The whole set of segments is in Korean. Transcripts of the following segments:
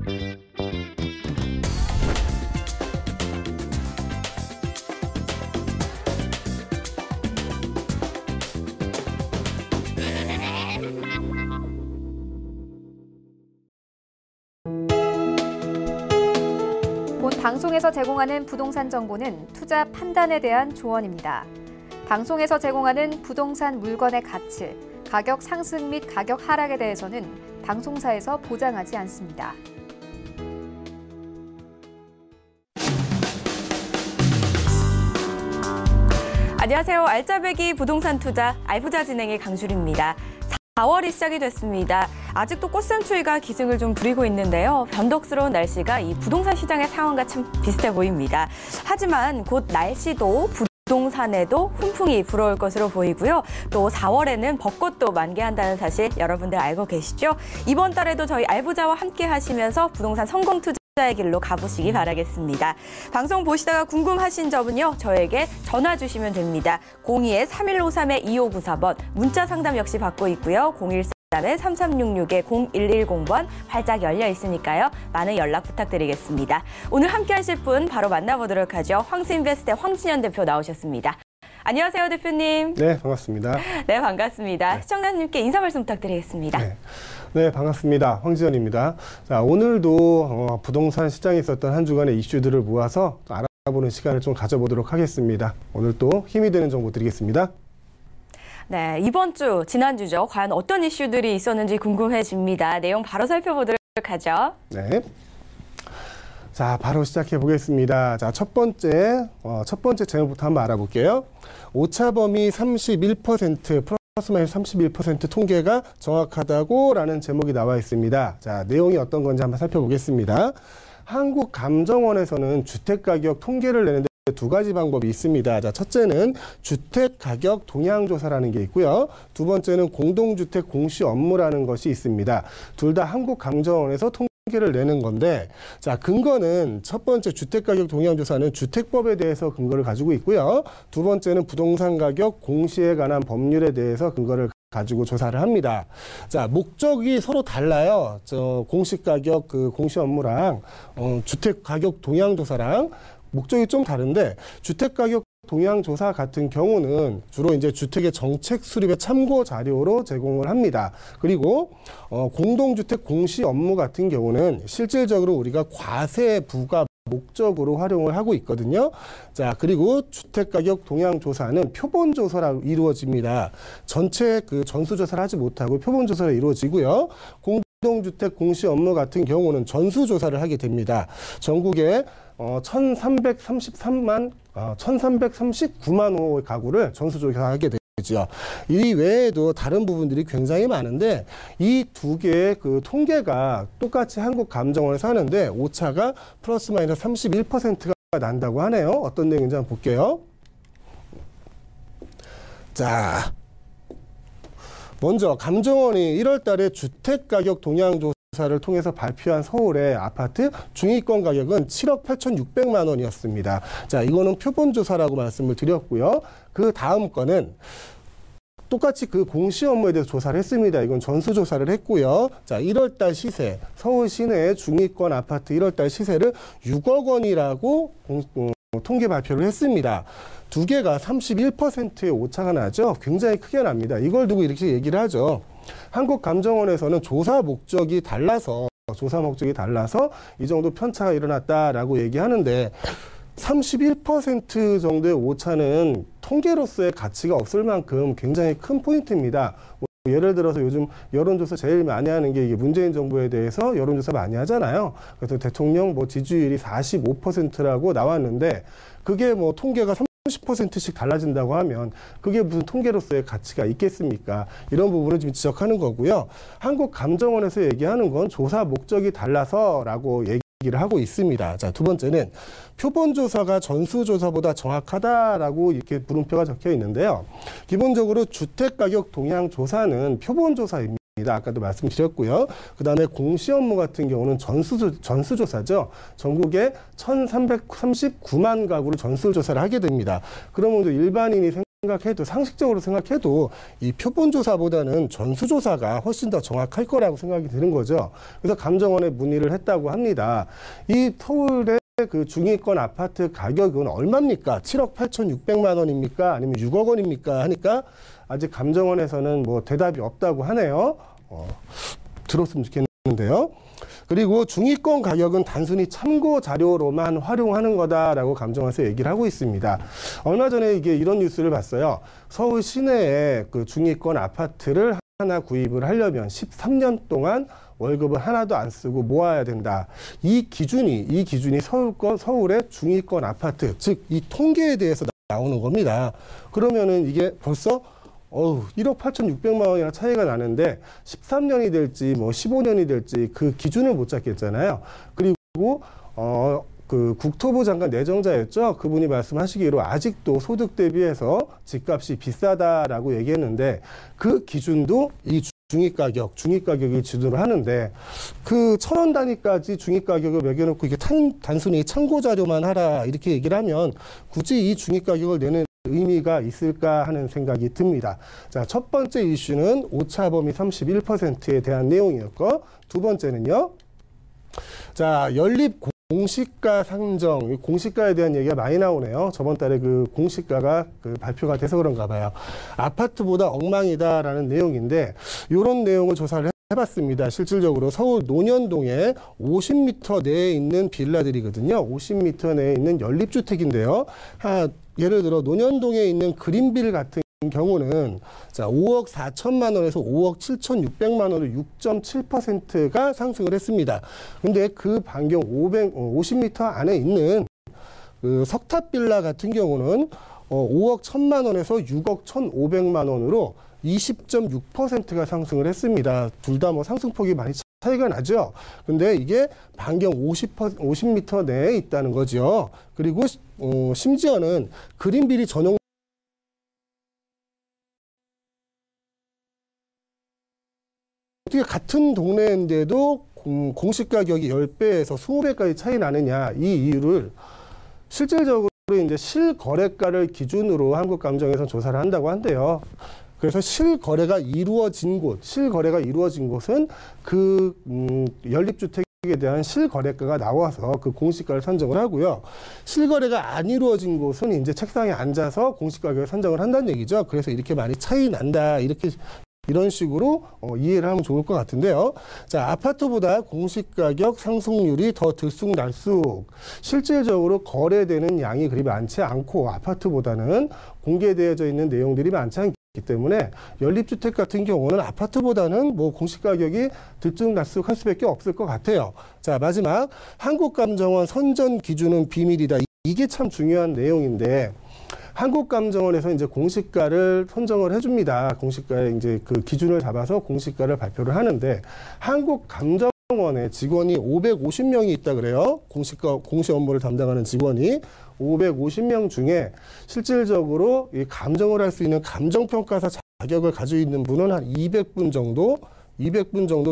본 방송에서 제공하는 부동산 정보는 투자 판단에 대한 조언입니다. 방송에서 제공하는 부동산 물건의 가치, 가격 상승 및 가격 하락에 대해서는 방송사에서 보장하지 않습니다. 안녕하세요. 알짜배기 부동산 투자 알부자 진행의 강주리입니다. 4월이 시작이 됐습니다. 아직도 꽃샘추위가 기승을 좀 부리고 있는데요. 변덕스러운 날씨가 이 부동산 시장의 상황과 참 비슷해 보입니다. 하지만 곧 날씨도 부동산에도 훈풍이 불어올 것으로 보이고요. 또 4월에는 벚꽃도 만개한다는 사실 여러분들 알고 계시죠? 이번 달에도 저희 알부자와 함께 하시면서 부동산 성공 투자의 길로 가보시기 바라겠습니다. 방송 보시다가 궁금하신 점은요. 저에게 전화 주시면 됩니다. 02-3153-2594번 문자 상담 역시 받고 있고요. 013-3366-0110번 활짝 열려 있으니까요. 많은 연락 부탁드리겠습니다. 오늘 함께 하실 분 바로 만나보도록 하죠. 황스인베스트의 황진현 대표 나오셨습니다. 안녕하세요, 대표님. 네, 반갑습니다. 네, 반갑습니다. 네. 시청자님께 인사 말씀 부탁드리겠습니다. 네, 반갑습니다. 황지현입니다. 자, 오늘도 부동산 시장에 있었던 한 주간의 이슈들을 모아서 알아보는 시간을 좀 가져보도록 하겠습니다. 오늘 또 힘이 되는 정보 드리겠습니다. 네, 이번 주, 지난주죠. 과연 어떤 이슈들이 있었는지 궁금해집니다. 내용 바로 살펴보도록 하죠. 네. 자, 바로 시작해 보겠습니다. 자, 첫 번째 제목부터 한번 알아볼게요. 오차범위 31%, 플러스 마이너스 31% 통계가 정확하다고라는 제목이 나와 있습니다. 자, 내용이 어떤 건지 한번 살펴보겠습니다. 한국감정원에서는 주택가격 통계를 내는데 두 가지 방법이 있습니다. 자, 첫째는 주택가격 동향조사라는 게 있고요. 두 번째는 공동주택 공시 업무라는 것이 있습니다. 둘 다 한국감정원에서 통계를 내는 건데, 자, 근거는 첫 번째 주택가격 동향조사는 주택법에 대해서 근거를 가지고 있고요. 두 번째는 부동산 가격 공시에 관한 법률에 대해서 근거를 가지고 조사를 합니다. 자, 목적이 서로 달라요. 공시가격 공시 업무랑 주택가격 동향조사랑 목적이 좀 다른데, 주택가격 동향조사 같은 경우는 주로 이제 주택의 정책 수립의 참고 자료로 제공을 합니다. 그리고 공동주택 공시 업무 같은 경우는 실질적으로 우리가 과세 부과 목적으로 활용을 하고 있거든요. 자, 그리고 주택가격 동향조사는 표본조사로 이루어집니다. 전체 전수조사를 하지 못하고 표본조사로 이루어지고요. 공동주택 공시 업무 같은 경우는 전수조사를 하게 됩니다. 전국에 1339만 호 가구를 전수조사하게 되죠. 이 외에도 다른 부분들이 굉장히 많은데, 이 두 개의 통계가 똑같이 한국감정원에서 하는데 오차가 플러스 마이너스 31%가 난다고 하네요. 어떤 내용인지 한번 볼게요. 자, 먼저 감정원이 1월 달에 주택가격 동향조사를 통해서 발표한 서울의 아파트 중위권 가격은 7억 8,600만 원이었습니다. 자, 이거는 표본조사라고 말씀을 드렸고요. 그 다음 거는 똑같이 공시 업무에 대해서 조사를 했습니다. 이건 전수조사를 했고요. 자, 1월 달 시세, 서울 시내 중위권 아파트 1월 달 시세를 6억 원이라고 통계 발표를 했습니다. 두 개가 31%의 오차가 나죠. 굉장히 크게 납니다. 이걸 두고 이렇게 얘기를 하죠. 한국감정원에서는 조사 목적이 달라서 이 정도 편차가 일어났다라고 얘기하는데, 31% 정도의 오차는 통계로서의 가치가 없을 만큼 굉장히 큰 포인트입니다. 예를 들어서 요즘 여론조사 제일 많이 하는 게 이게 문재인 정부에 대해서 여론조사 많이 하잖아요. 그래서 대통령 지지율이 45%라고 나왔는데, 그게 통계가 30%씩 달라진다고 하면 그게 무슨 통계로서의 가치가 있겠습니까? 이런 부분을 지금 지적하는 거고요. 한국감정원에서 얘기하는 건 조사 목적이 달라서라고 얘기를 하고 있습니다. 자, 두 번째는 표본조사가 전수조사보다 정확하다라고 이렇게 물음표가 적혀 있는데요. 기본적으로 주택가격 동향조사는 표본조사입니다. 아까도 말씀드렸고요. 그 다음에 공시 업무 같은 경우는 전수조사죠. 전국에 1,339만 가구를 전수조사를 하게 됩니다. 그러면 일반인이 생각해도 상식적으로 생각해도 이 표본조사보다는 전수조사가 훨씬 더 정확할 거라고 생각이 드는 거죠. 그래서 감정원에 문의를 했다고 합니다. 이 서울의 그 중위권 아파트 가격은 얼마입니까? 7억 8,600만 원입니까? 아니면 6억 원입니까? 하니까 아직 감정원에서는 뭐 대답이 없다고 하네요. 들었으면 좋겠는데요. 그리고 중위권 가격은 단순히 참고 자료로만 활용하는 거다라고 감정원에서 얘기를 하고 있습니다. 얼마 전에 이런 뉴스를 봤어요. 서울 시내에 그 중위권 아파트를 하나 구입을 하려면 13년 동안 월급을 하나도 안 쓰고 모아야 된다. 이 기준이 서울의 중위권 아파트, 즉 이 통계에 대해서 나오는 겁니다. 그러면은 이게 벌써 1억 8,600만 원이나 차이가 나는데 13년이 될지 뭐 15년이 될지 그 기준을 못 잡겠잖아요. 그리고 그 국토부 장관 내정자였죠. 그분이 말씀하시기로 아직도 소득 대비해서 집값이 비싸다라고 얘기했는데 그 기준도 이 중위가격이 기준으로 하는데 그 1,000원 단위까지 중위가격을 매겨놓고 이게 단순히 참고 자료만 하라 이렇게 얘기를 하면 굳이 이 중위가격을 내는 의미가 있을까 하는 생각이 듭니다. 자, 첫 번째 이슈는 오차범위 31%에 대한 내용이었고 두 번째는요. 자, 연립 공시가 상정, 공시가에 대한 얘기가 많이 나오네요. 저번 달에 그 공시가가 발표가 돼서 그런가 봐요. 아파트보다 엉망이다라는 내용인데 이런 내용을 조사를 해봤습니다. 실질적으로 서울 논현동에 50m 내에 있는 빌라들이거든요. 50m 내에 있는 연립주택인데요. 예를 들어 논현동에 있는 그린빌 같은 경우는 자 5억 4천만 원에서 5억 7,600만 원으로 6.7%가 상승을 했습니다. 근데 그 반경 50m 안에 있는 그 석탑빌라 같은 경우는 5억 1천만 원에서 6억 1,500만 원으로 20.6%가 상승을 했습니다. 둘 다 뭐 상승폭이 많이 차이가 나죠. 근데 이게 반경 50m 내에 있다는 거죠. 그리고 심지어는 그린빌이 전용 어떻게 같은 동네인데도 공시가격이 10배에서 20배까지 차이 나느냐 이 이유를 실질적으로 이제 실거래가를 기준으로 한국감정에서 조사를 한다고 한대요. 그래서 실거래가 이루어진 곳은 그 연립주택에 대한 실거래가가 나와서 그 공시가를 산정을 하고요. 실거래가 안 이루어진 곳은 이제 책상에 앉아서 공시가격을 산정을 한다는 얘기죠. 그래서 이렇게 많이 차이 난다 이런 식으로 이해를 하면 좋을 것 같은데요. 자, 아파트보다 공시가격 상승률이 더 들쑥날쑥. 실질적으로 거래되는 양이 그리 많지 않고 아파트보다는 공개되어져 있는 내용들이 많지 않기 때문에 연립주택 같은 경우는 아파트보다는 뭐 공시가격이 들쑥날쑥할 수밖에 없을 것 같아요. 자, 마지막 한국감정원 선전 기준은 비밀이다. 이게 참 중요한 내용인데 한국감정원에서 이제 공시가를 선정을 해줍니다. 공시가에 이제 그 기준을 잡아서 공시가를 발표를 하는데 한국감정원에 직원이 550명이 있다 그래요. 공시 업무를 담당하는 직원이 550명 중에 실질적으로 이 감정을 할 수 있는 감정평가사 자격을 가지고 있는 분은 한 200분 정도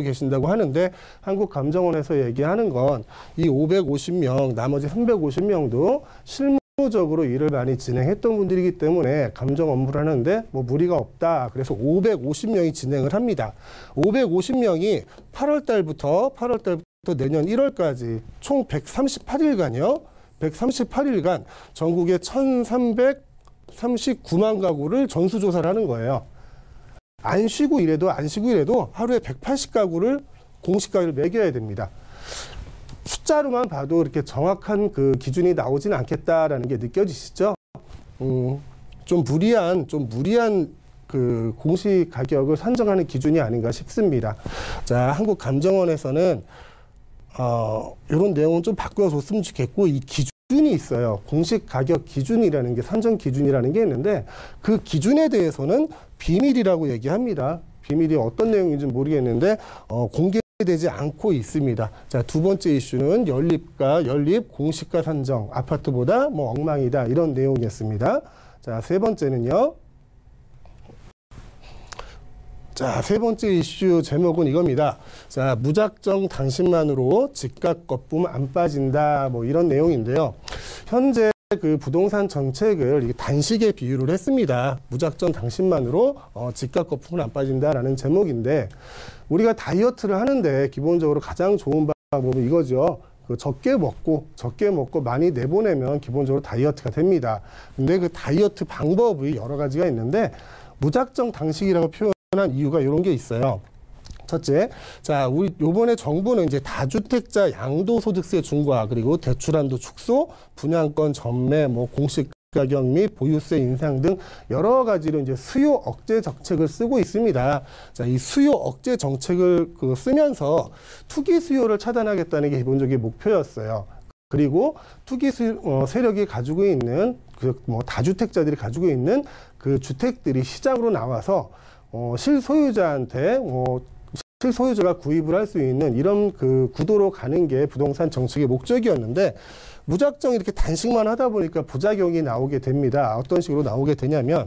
계신다고 하는데 한국감정원에서 얘기하는 건 이 550명, 나머지 350명도 실무적으로 일을 많이 진행했던 분들이기 때문에 감정 업무를 하는데 뭐 무리가 없다. 그래서 550명이 진행을 합니다. 550명이 8월 달부터 내년 1월까지 총 138일간요. 138일간 전국의 1,339만 가구를 전수조사를 하는 거예요. 안 쉬고 일해도 하루에 180가구를 공시가를 매겨야 됩니다. 숫자로만 봐도 이렇게 정확한 그 기준이 나오진 않겠다라는 게 느껴지시죠? 좀 무리한 그 공시 가격을 산정하는 기준이 아닌가 싶습니다. 자, 한국감정원에서는 이런 내용은 좀 바꿔줬으면 좋겠고 이 기준이 있어요. 공시 가격 기준이라는 게 산정 기준이라는 게 있는데 그 기준에 대해서는 비밀이라고 얘기합니다. 비밀이 어떤 내용인지 모르겠는데 공개되지 않고 있습니다. 자, 두 번째 이슈는 연립 공시가 산정 아파트보다 뭐 엉망이다 이런 내용이었습니다. 자, 세 번째는요. 자, 세 번째 이슈 제목은 이겁니다. 자, 무작정 당신만으로 집값 거품 안 빠진다 뭐 이런 내용인데요. 현재 그 부동산 정책을 단식에 비유를 했습니다. 무작정 당식만으로 집값 거품은 안 빠진다라는 제목인데, 우리가 다이어트를 하는데 기본적으로 가장 좋은 방법은 이거죠. 적게 먹고 많이 내보내면 기본적으로 다이어트가 됩니다. 근데 그 다이어트 방법이 여러 가지가 있는데, 무작정 당식이라고 표현한 이유가 이런 게 있어요. 첫째, 자, 우리 요번에 정부는 이제 다주택자 양도소득세 중과, 그리고 대출한도 축소, 분양권 전매, 공시 가격 및 보유세 인상 등 여러 가지로 이제 수요 억제 정책을 쓰고 있습니다. 자, 이 수요 억제 정책을 쓰면서 투기 수요를 차단하겠다는 게 기본적인 목표였어요. 그리고 투기 세력이 가지고 있는 다주택자들이 가지고 있는 그 주택들이 시장으로 나와서 실소유자한테 실소유자가 구입을 할 수 있는 이런 그 구도로 가는 게 부동산 정책의 목적이었는데, 무작정 이렇게 단식만 하다 보니까 부작용이 나오게 됩니다. 어떤 식으로 나오게 되냐면,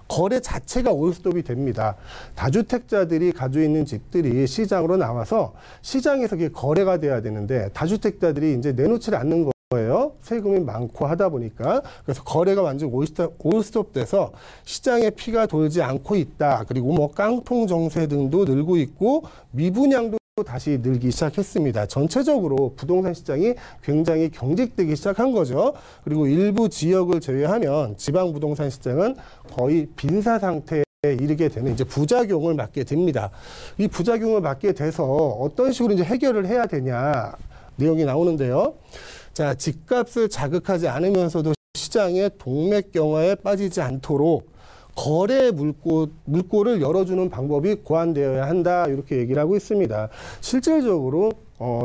거래 자체가 올스톱이 됩니다. 다주택자들이 가지고 있는 집들이 시장으로 나와서 시장에서 그게 거래가 돼야 되는데, 다주택자들이 이제 내놓지 않는 거예요. 세금이 많고 하다 보니까. 그래서 거래가 완전 올스톱 돼서 시장에 피가 돌지 않고 있다. 그리고 깡통 정세 등도 늘고 있고, 미분양도 다시 늘기 시작했습니다. 전체적으로 부동산 시장이 굉장히 경직되기 시작한 거죠. 그리고 일부 지역을 제외하면 지방 부동산 시장은 거의 빈사 상태에 이르게 되는 이제 부작용을 맞게 됩니다. 이 부작용을 맞게 돼서 어떤 식으로 이제 해결을 해야 되냐 내용이 나오는데요. 자, 집값을 자극하지 않으면서도 시장의 동맥경화에 빠지지 않도록 거래 물꼬를 열어주는 방법이 고안되어야 한다, 이렇게 얘기를 하고 있습니다. 실질적으로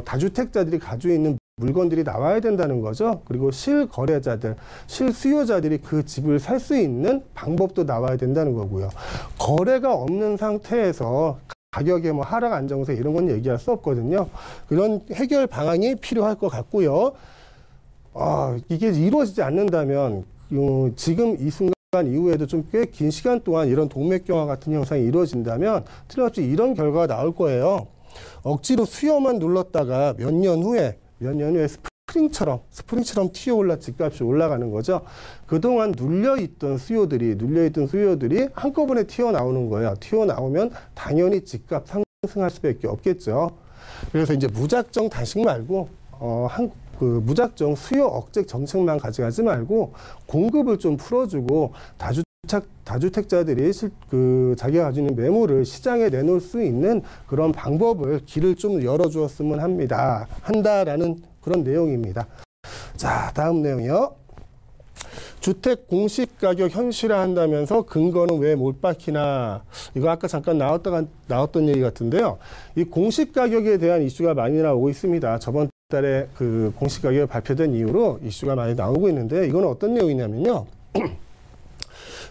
다주택자들이 가지고 있는 물건들이 나와야 된다는 거죠. 그리고 실거래자들, 실수요자들이 그 집을 살 수 있는 방법도 나와야 된다는 거고요. 거래가 없는 상태에서 가격의 하락 안정세 이런 건 얘기할 수 없거든요. 그런 해결 방안이 필요할 것 같고요. 이게 이루어지지 않는다면 지금 이 순간 이후에도 좀 꽤 긴 시간 동안 이런 동맥경화 같은 현상이 이루어진다면 틀림없이 이런 결과가 나올 거예요. 억지로 수요만 눌렀다가 몇 년 후에 스프링처럼 튀어올라 집값이 올라가는 거죠. 그동안 눌려있던 수요들이 한꺼번에 튀어나오는 거예요. 튀어나오면 당연히 집값 상승할 수밖에 없겠죠. 그래서 이제 무작정 단식 말고 무작정 수요 억제 정책만 가져가지 말고 공급을 좀 풀어주고 다주택자들이 자기가 가지고 있는 매물을 시장에 내놓을 수 있는 그런 길을 좀 열어주었으면 한다라는 그런 내용입니다. 자, 다음 내용이요. 주택 공시가격 현실화한다면서 근거는 왜 못 밝히나? 이거 아까 잠깐 나왔던 얘기 같은데요. 이 공시가격에 대한 이슈가 많이 나오고 있습니다. 저번 달에 그 공시가격이 발표된 이후로 이슈가 많이 나오고 있는데, 이건 어떤 내용이냐면요.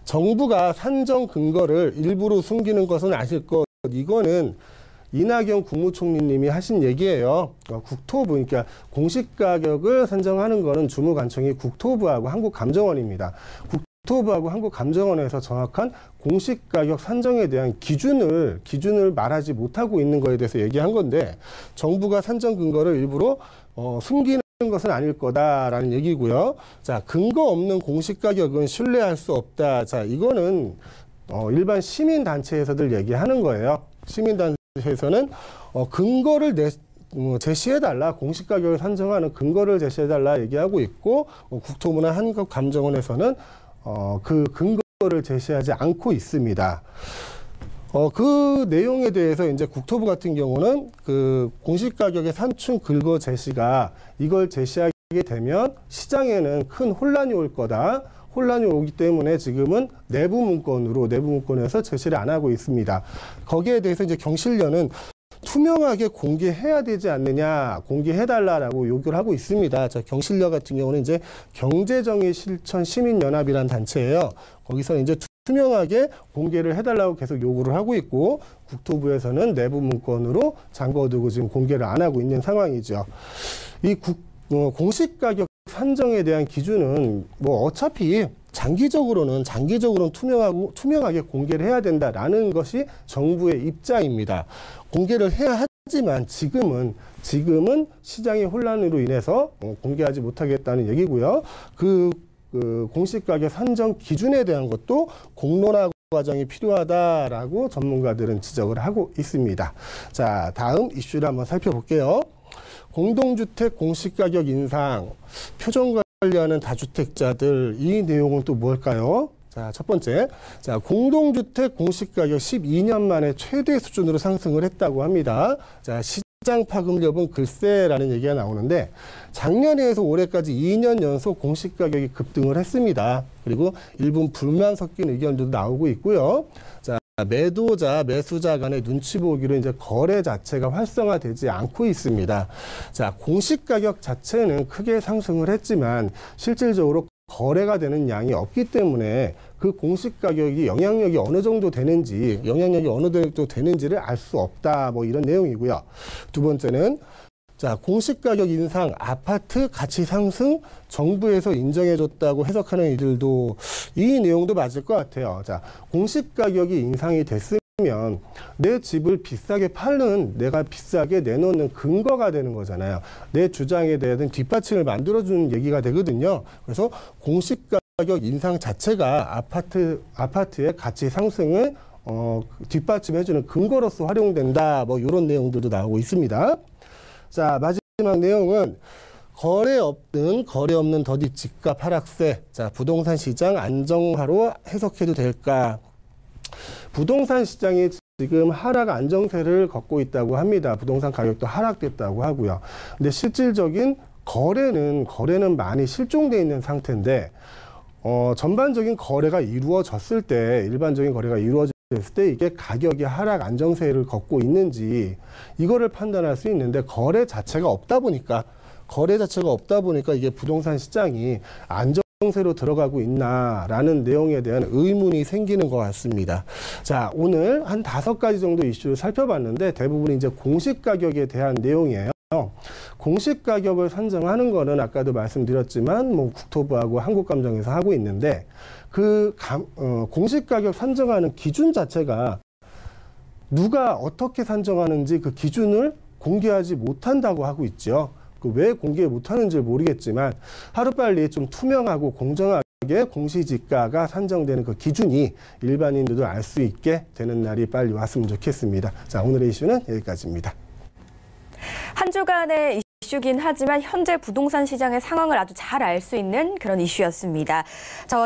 정부가 산정 근거를 일부러 숨기는 것은 아실 것. 이거는 이낙연 국무총리님이 하신 얘기예요. 국토부, 그러니까 공시가격을 산정하는 거는 주무관청이 국토부하고 한국감정원입니다. 국토부하고 한국감정원에서 정확한 공시가격 산정에 대한 기준을 말하지 못하고 있는 거에 대해서 얘기한 건데, 정부가 산정 근거를 일부러 숨기는 것은 아닐 거다라는 얘기고요. 자, 근거 없는 공시가격은 신뢰할 수 없다. 자, 이거는 일반 시민단체에서들 얘기하는 거예요. 시민단체에서는 근거를 제시해달라, 공시가격을 산정하는 근거를 제시해달라 얘기하고 있고, 국토부나 한국감정원에서는 그 근거를 제시하지 않고 있습니다. 그 내용에 대해서 이제 국토부 같은 경우는 그 공시가격의 산출 근거 제시가 이걸 제시하게 되면 시장에는 큰 혼란이 올 거다. 혼란이 오기 때문에 지금은 내부 문건에서 제시를 안 하고 있습니다. 거기에 대해서 이제 경실련은 투명하게 공개해야 되지 않느냐, 공개해달라고 요구를 하고 있습니다. 자, 경실련 같은 경우는 이제 경제정의실천시민연합이라는 단체예요. 거기서 이제 투명하게 공개를 해달라고 계속 요구를 하고 있고, 국토부에서는 내부 문건으로 잠궈두고 지금 공개를 안 하고 있는 상황이죠. 이 공시가격 산정에 대한 기준은 어차피 장기적으로는 투명하게 공개를 해야 된다라는 것이 정부의 입장입니다. 공개를 해야 하지만 지금은 시장의 혼란으로 인해서 공개하지 못하겠다는 얘기고요. 그 공시가격 산정 기준에 대한 것도 공론화 과정이 필요하다라고 전문가들은 지적을 하고 있습니다. 자, 다음 이슈를 한번 살펴볼게요. 공동주택 공시가격 인상, 표정 관리하는 다주택자들, 이 내용은 또 뭘까요? 자, 첫 번째. 자, 공동주택 공시가격 12년 만에 최대 수준으로 상승을 했다고 합니다. 자, 시장 파급 여부는 글쎄라는 얘기가 나오는데 작년에 해서 올해까지 2년 연속 공시가격이 급등을 했습니다. 그리고 일부 불만 섞인 의견도 나오고 있고요. 자, 매도자, 매수자 간의 눈치 보기로 이제 거래 자체가 활성화되지 않고 있습니다. 자, 공시가격 자체는 크게 상승을 했지만 실질적으로 거래가 되는 양이 없기 때문에 그 공시가격이 영향력이 어느 정도 되는지를 알 수 없다. 뭐 이런 내용이고요. 두 번째는 자, 공시가격 인상, 아파트 가치 상승, 정부에서 인정해줬다고 해석하는 이들도 이 내용도 맞을 것 같아요. 자, 공시가격이 인상이 됐으면 내 집을 비싸게 팔는, 내가 비싸게 내놓는 근거가 되는 거잖아요. 내 주장에 대한 뒷받침을 만들어주는 얘기가 되거든요. 그래서 공시가격 인상 자체가 아파트의 가치 상승을 뒷받침해주는 근거로서 활용된다. 뭐 이런 내용들도 나오고 있습니다. 자, 마지막 내용은 거래 없는 더디 집값 하락세. 자, 부동산 시장 안정화로 해석해도 될까? 부동산 시장이 지금 하락 안정세를 걷고 있다고 합니다. 부동산 가격도 하락됐다고 하고요. 근데 실질적인 거래는 많이 실종돼 있는 상태인데, 전반적인 거래가 이루어졌을 때, 일반적인 거래가 이루어졌을 때 이게 가격이 하락 안정세를 걷고 있는지 이거를 판단할 수 있는데 거래 자체가 없다 보니까 이게 부동산 시장이 안정세로 들어가고 있나라는 내용에 대한 의문이 생기는 것 같습니다. 자, 오늘 한 5가지 정도 이슈를 살펴봤는데 대부분 이제 공시가격에 대한 내용이에요. 공시가격을 산정하는 거는 아까도 말씀드렸지만 뭐 국토부하고 한국감정에서 하고 있는데 공시가격 산정하는 기준 자체가 누가 어떻게 산정하는지 그 기준을 공개하지 못한다고 하고 있죠. 왜 공개 못하는지 모르겠지만 하루빨리 좀 투명하고 공정하게 공시지가가 산정되는 그 기준이 일반인들도 알 수 있게 되는 날이 빨리 왔으면 좋겠습니다. 자, 오늘의 이슈는 여기까지입니다. 한 주간의 이슈긴 하지만 현재 부동산 시장의 상황을 아주 잘 알 수 있는 그런 이슈였습니다.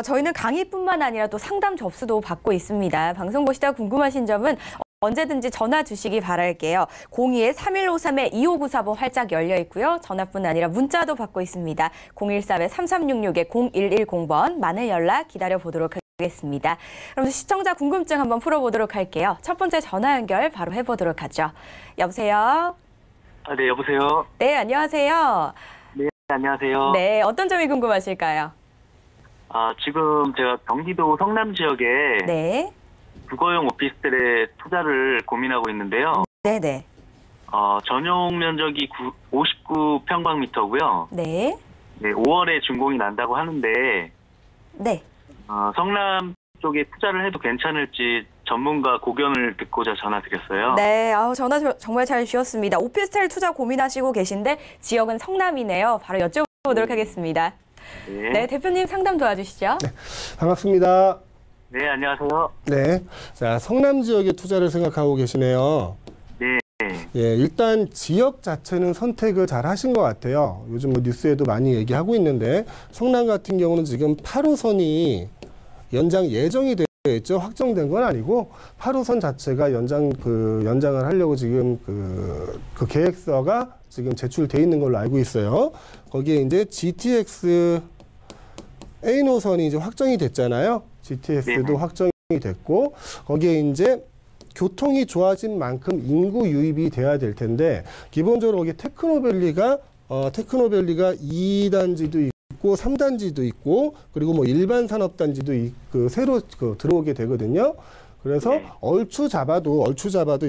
저희는 강의뿐만 아니라 또 상담 접수도 받고 있습니다. 방송 보시다 궁금하신 점은 언제든지 전화 주시기 바랄게요. 02-3153-2594번 활짝 열려 있고요. 전화뿐 아니라 문자도 받고 있습니다. 014-3366-0110번 많은 연락 기다려보도록 하겠습니다. 그럼 시청자 궁금증 한번 풀어보도록 할게요. 첫 번째 전화 연결 바로 해보도록 하죠. 여보세요? 네, 여보세요? 네, 안녕하세요. 네, 안녕하세요. 네, 어떤 점이 궁금하실까요? 지금 제가 경기도 성남 지역에 네. 주거용 오피스텔에 투자를 고민하고 있는데요. 네네. 전용 면적이 59평방미터고요. 네. 네, 5월에 준공이 난다고 하는데, 네. 성남 쪽에 투자를 해도 괜찮을지 전문가 고견을 듣고자 전화드렸어요. 네, 전화 정말 잘 주셨습니다. 오피스텔 투자 고민하시고 계신데 지역은 성남이네요. 바로 여쭤보도록 하겠습니다. 네. 네, 대표님 상담 도와주시죠. 네, 반갑습니다. 네, 안녕하세요. 네, 자, 성남 지역에 투자를 생각하고 계시네요. 네. 예, 일단 지역 자체는 선택을 잘 하신 것 같아요. 요즘 뭐 뉴스에도 많이 얘기하고 있는데 성남 같은 경우는 지금 8호선이 연장 예정이 되어 있죠. 확정된 건 아니고 8호선 자체가 연장을 하려고 지금 그 계획서가 지금 제출돼 있는 걸로 알고 있어요. 거기에 이제 GTX A 노선이 이제 확정이 됐잖아요. GTX도 확정이 됐고 거기에 이제 교통이 좋아진 만큼 인구 유입이 돼야 될 텐데 기본적으로 거기 테크노밸리가 2단지도 있고 3단지도 있고 그리고 뭐 일반 산업단지도 새로 들어오게 되거든요. 그래서 얼추 잡아도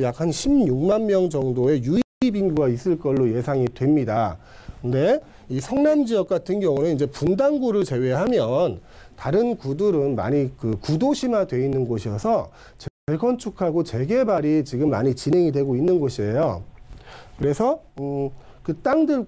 약 한 16만 명 정도의 유입 인구가 있을 걸로 예상이 됩니다. 근데 이 성남 지역 같은 경우는 이제 분당구를 제외하면 다른 구들은 많이 구도심화되어 있는 곳이어서 재건축하고 재개발이 지금 많이 진행이 되고 있는 곳이에요. 그래서 그 땅들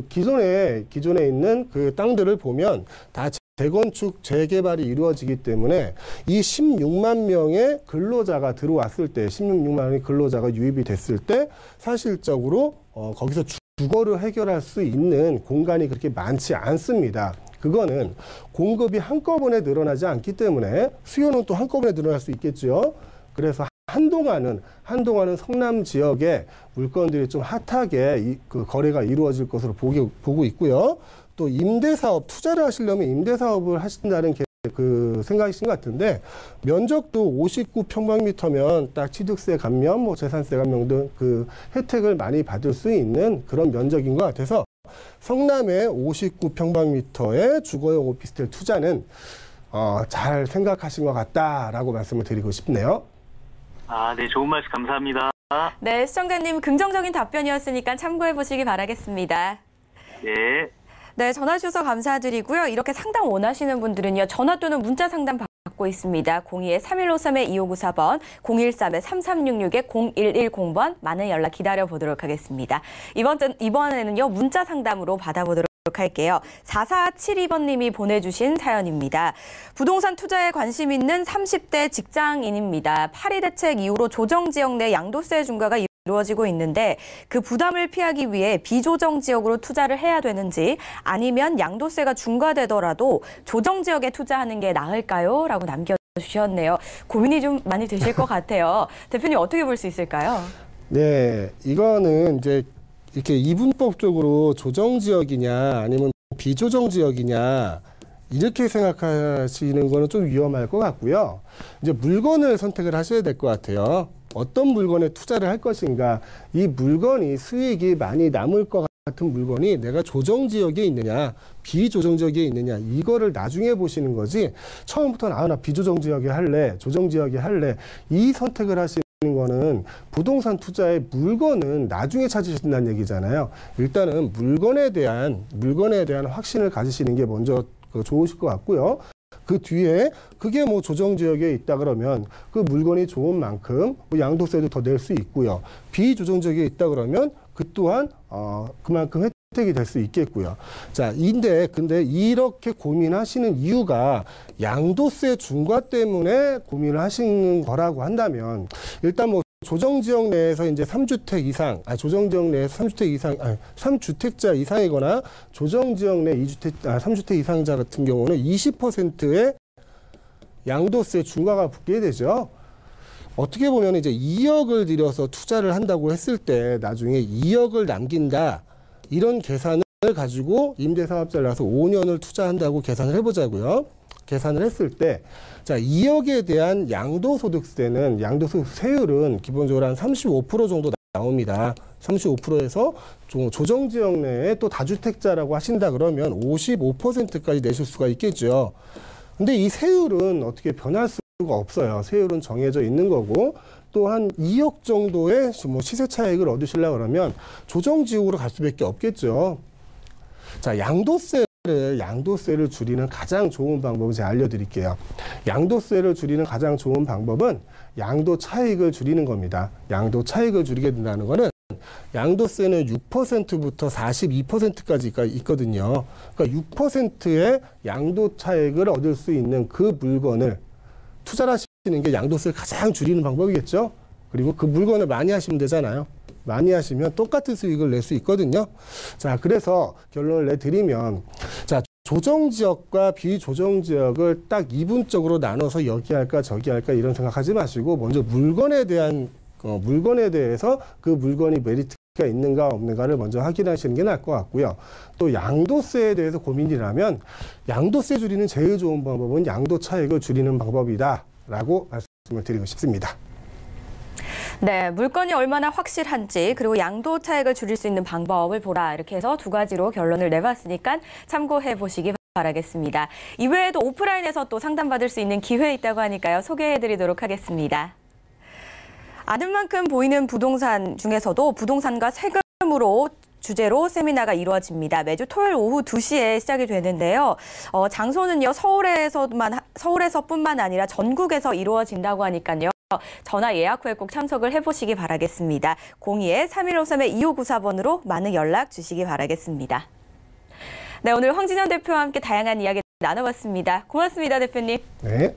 기존에 있는 그 땅들을 보면 다 재건축, 재개발이 이루어지기 때문에 이 16만 명의 근로자가 들어왔을 때, 16만 명의 근로자가 유입이 됐을 때 사실적으로 거기서 주거를 해결할 수 있는 공간이 그렇게 많지 않습니다. 그거는 공급이 한꺼번에 늘어나지 않기 때문에 수요는 또 한꺼번에 늘어날 수 있겠죠. 그래서 한동안은 성남 지역에 물건들이 좀 핫하게 그 거래가 이루어질 것으로 보고 있고요. 또 임대사업, 투자를 하시려면 임대사업을 하신다는 그 생각이신 것 같은데, 면적도 59평방미터면 딱 취득세 감면, 뭐 재산세 감면 등 그 혜택을 많이 받을 수 있는 그런 면적인 것 같아서 성남의 59평방미터의 주거용 오피스텔 투자는 잘 생각하신 것 같다라고 말씀을 드리고 싶네요. 네, 좋은 말씀 감사합니다. 네, 시청자님 긍정적인 답변이었으니까 참고해 보시기 바라겠습니다. 네. 네, 전화 주셔서 감사드리고요. 이렇게 상담 원하시는 분들은요, 전화 또는 문자 상담 받고 있습니다. 02-3153-2594번, 013-3366-0110번 많은 연락 기다려보도록 하겠습니다. 이번에는요, 문자 상담으로 받아보도록 할게요. 4472번님이 보내주신 사연입니다. 부동산 투자에 관심 있는 30대 직장인입니다. 파리 대책 이후로 조정지역 내 양도세 중과가 이루어지고 있는데 그 부담을 피하기 위해 비조정 지역으로 투자를 해야 되는지, 아니면 양도세가 중과되더라도 조정 지역에 투자하는 게 나을까요? 라고 남겨주셨네요. 고민이 좀 많이 되실 것 같아요. 대표님 어떻게 볼 수 있을까요? 네, 이거는 이제 이렇게 이분법적으로 조정 지역이냐 아니면 비조정 지역이냐 이렇게 생각하시는 거는 좀 위험할 것 같고요. 이제 물건을 선택을 하셔야 될 것 같아요. 어떤 물건에 투자를 할 것인가, 이 물건이 수익이 많이 남을 것 같은 물건이 내가 조정 지역에 있느냐 비조정 지역에 있느냐, 이거를 나중에 보시는 거지, 처음부터 나 비조정 지역에 할래, 조정 지역에 할래, 이 선택을 하시는 거는 부동산 투자의 물건은 나중에 찾으신다는 얘기잖아요. 일단은 물건에 대한 확신을 가지시는 게 먼저 좋으실 것 같고요. 그 뒤에 그게 뭐 조정지역에 있다 그러면 그 물건이 좋은 만큼 양도세도 더 낼 수 있고요. 비조정지역에 있다 그러면 그 또한 그만큼 혜택이 될 수 있겠고요. 자, 근데 이렇게 고민하시는 이유가 양도세 중과 때문에 고민을 하시는 거라고 한다면, 일단 뭐 조정지역 내에서 이제 3주택 이상, 조정지역 내에서 3주택자 이상이거나 조정지역 내 3주택 이상자 같은 경우는 20%의 양도세 중과가 붙게 되죠. 어떻게 보면 이제 2억을 들여서 투자를 한다고 했을 때 나중에 2억을 남긴다, 이런 계산을 가지고 임대사업자를 나서 5년을 투자한다고 계산을 해보자고요. 계산을 했을 때, 자, 2억에 대한 양도소득세는, 양도소득세율은 기본적으로 한 35% 정도 나옵니다. 35%에서 조정지역 내에 또 다주택자라고 하신다 그러면 55%까지 내실 수가 있겠죠. 근데 이 세율은 어떻게 변할 수가 없어요. 세율은 정해져 있는 거고, 또 한 2억 정도의 뭐 시세 차익을 얻으시려고 그러면 조정지역으로 갈 수밖에 없겠죠. 자, 양도세를 줄이는 가장 좋은 방법을 제가 알려드릴게요. 양도세를 줄이는 가장 좋은 방법은 양도 차익을 줄이는 겁니다. 양도 차익을 줄이게 된다는 거는 양도세는 6%부터 42%까지 있거든요. 그러니까 6%의 양도 차익을 얻을 수 있는 그 물건을 투자를 하시는 게 양도세를 가장 줄이는 방법이겠죠. 그리고 그 물건을 많이 하시면 되잖아요. 많이 하시면 똑같은 수익을 낼 수 있거든요. 자, 그래서 결론을 내드리면, 자, 조정지역과 비조정지역을 딱 이분적으로 나눠서 여기 할까 저기 할까 이런 생각하지 마시고, 먼저 물건에 대해서 그 물건이 메리트가 있는가 없는가를 먼저 확인하시는 게 나을 것 같고요. 또 양도세에 대해서 고민이라면 양도세 줄이는 제일 좋은 방법은 양도 차익을 줄이는 방법이다라고 말씀을 드리고 싶습니다. 네, 물건이 얼마나 확실한지, 그리고 양도 차익을 줄일 수 있는 방법을 보라, 이렇게 해서 두 가지로 결론을 내봤으니까 참고해 보시기 바라겠습니다. 이외에도 오프라인에서 또 상담받을 수 있는 기회 있다고 하니까요, 소개해드리도록 하겠습니다. 아는 만큼 보이는 부동산 중에서도 부동산과 세금으로 주제로 세미나가 이루어집니다. 매주 토요일 오후 2시에 시작이 되는데요. 장소는요, 서울에서뿐만 아니라 전국에서 이루어진다고 하니까요. 전화 예약 후에 꼭 참석을 해보시기 바라겠습니다. 02-3153-2594번으로 많은 연락 주시기 바라겠습니다. 네, 오늘 황진현 대표와 함께 다양한 이야기 나눠봤습니다. 고맙습니다, 대표님. 네.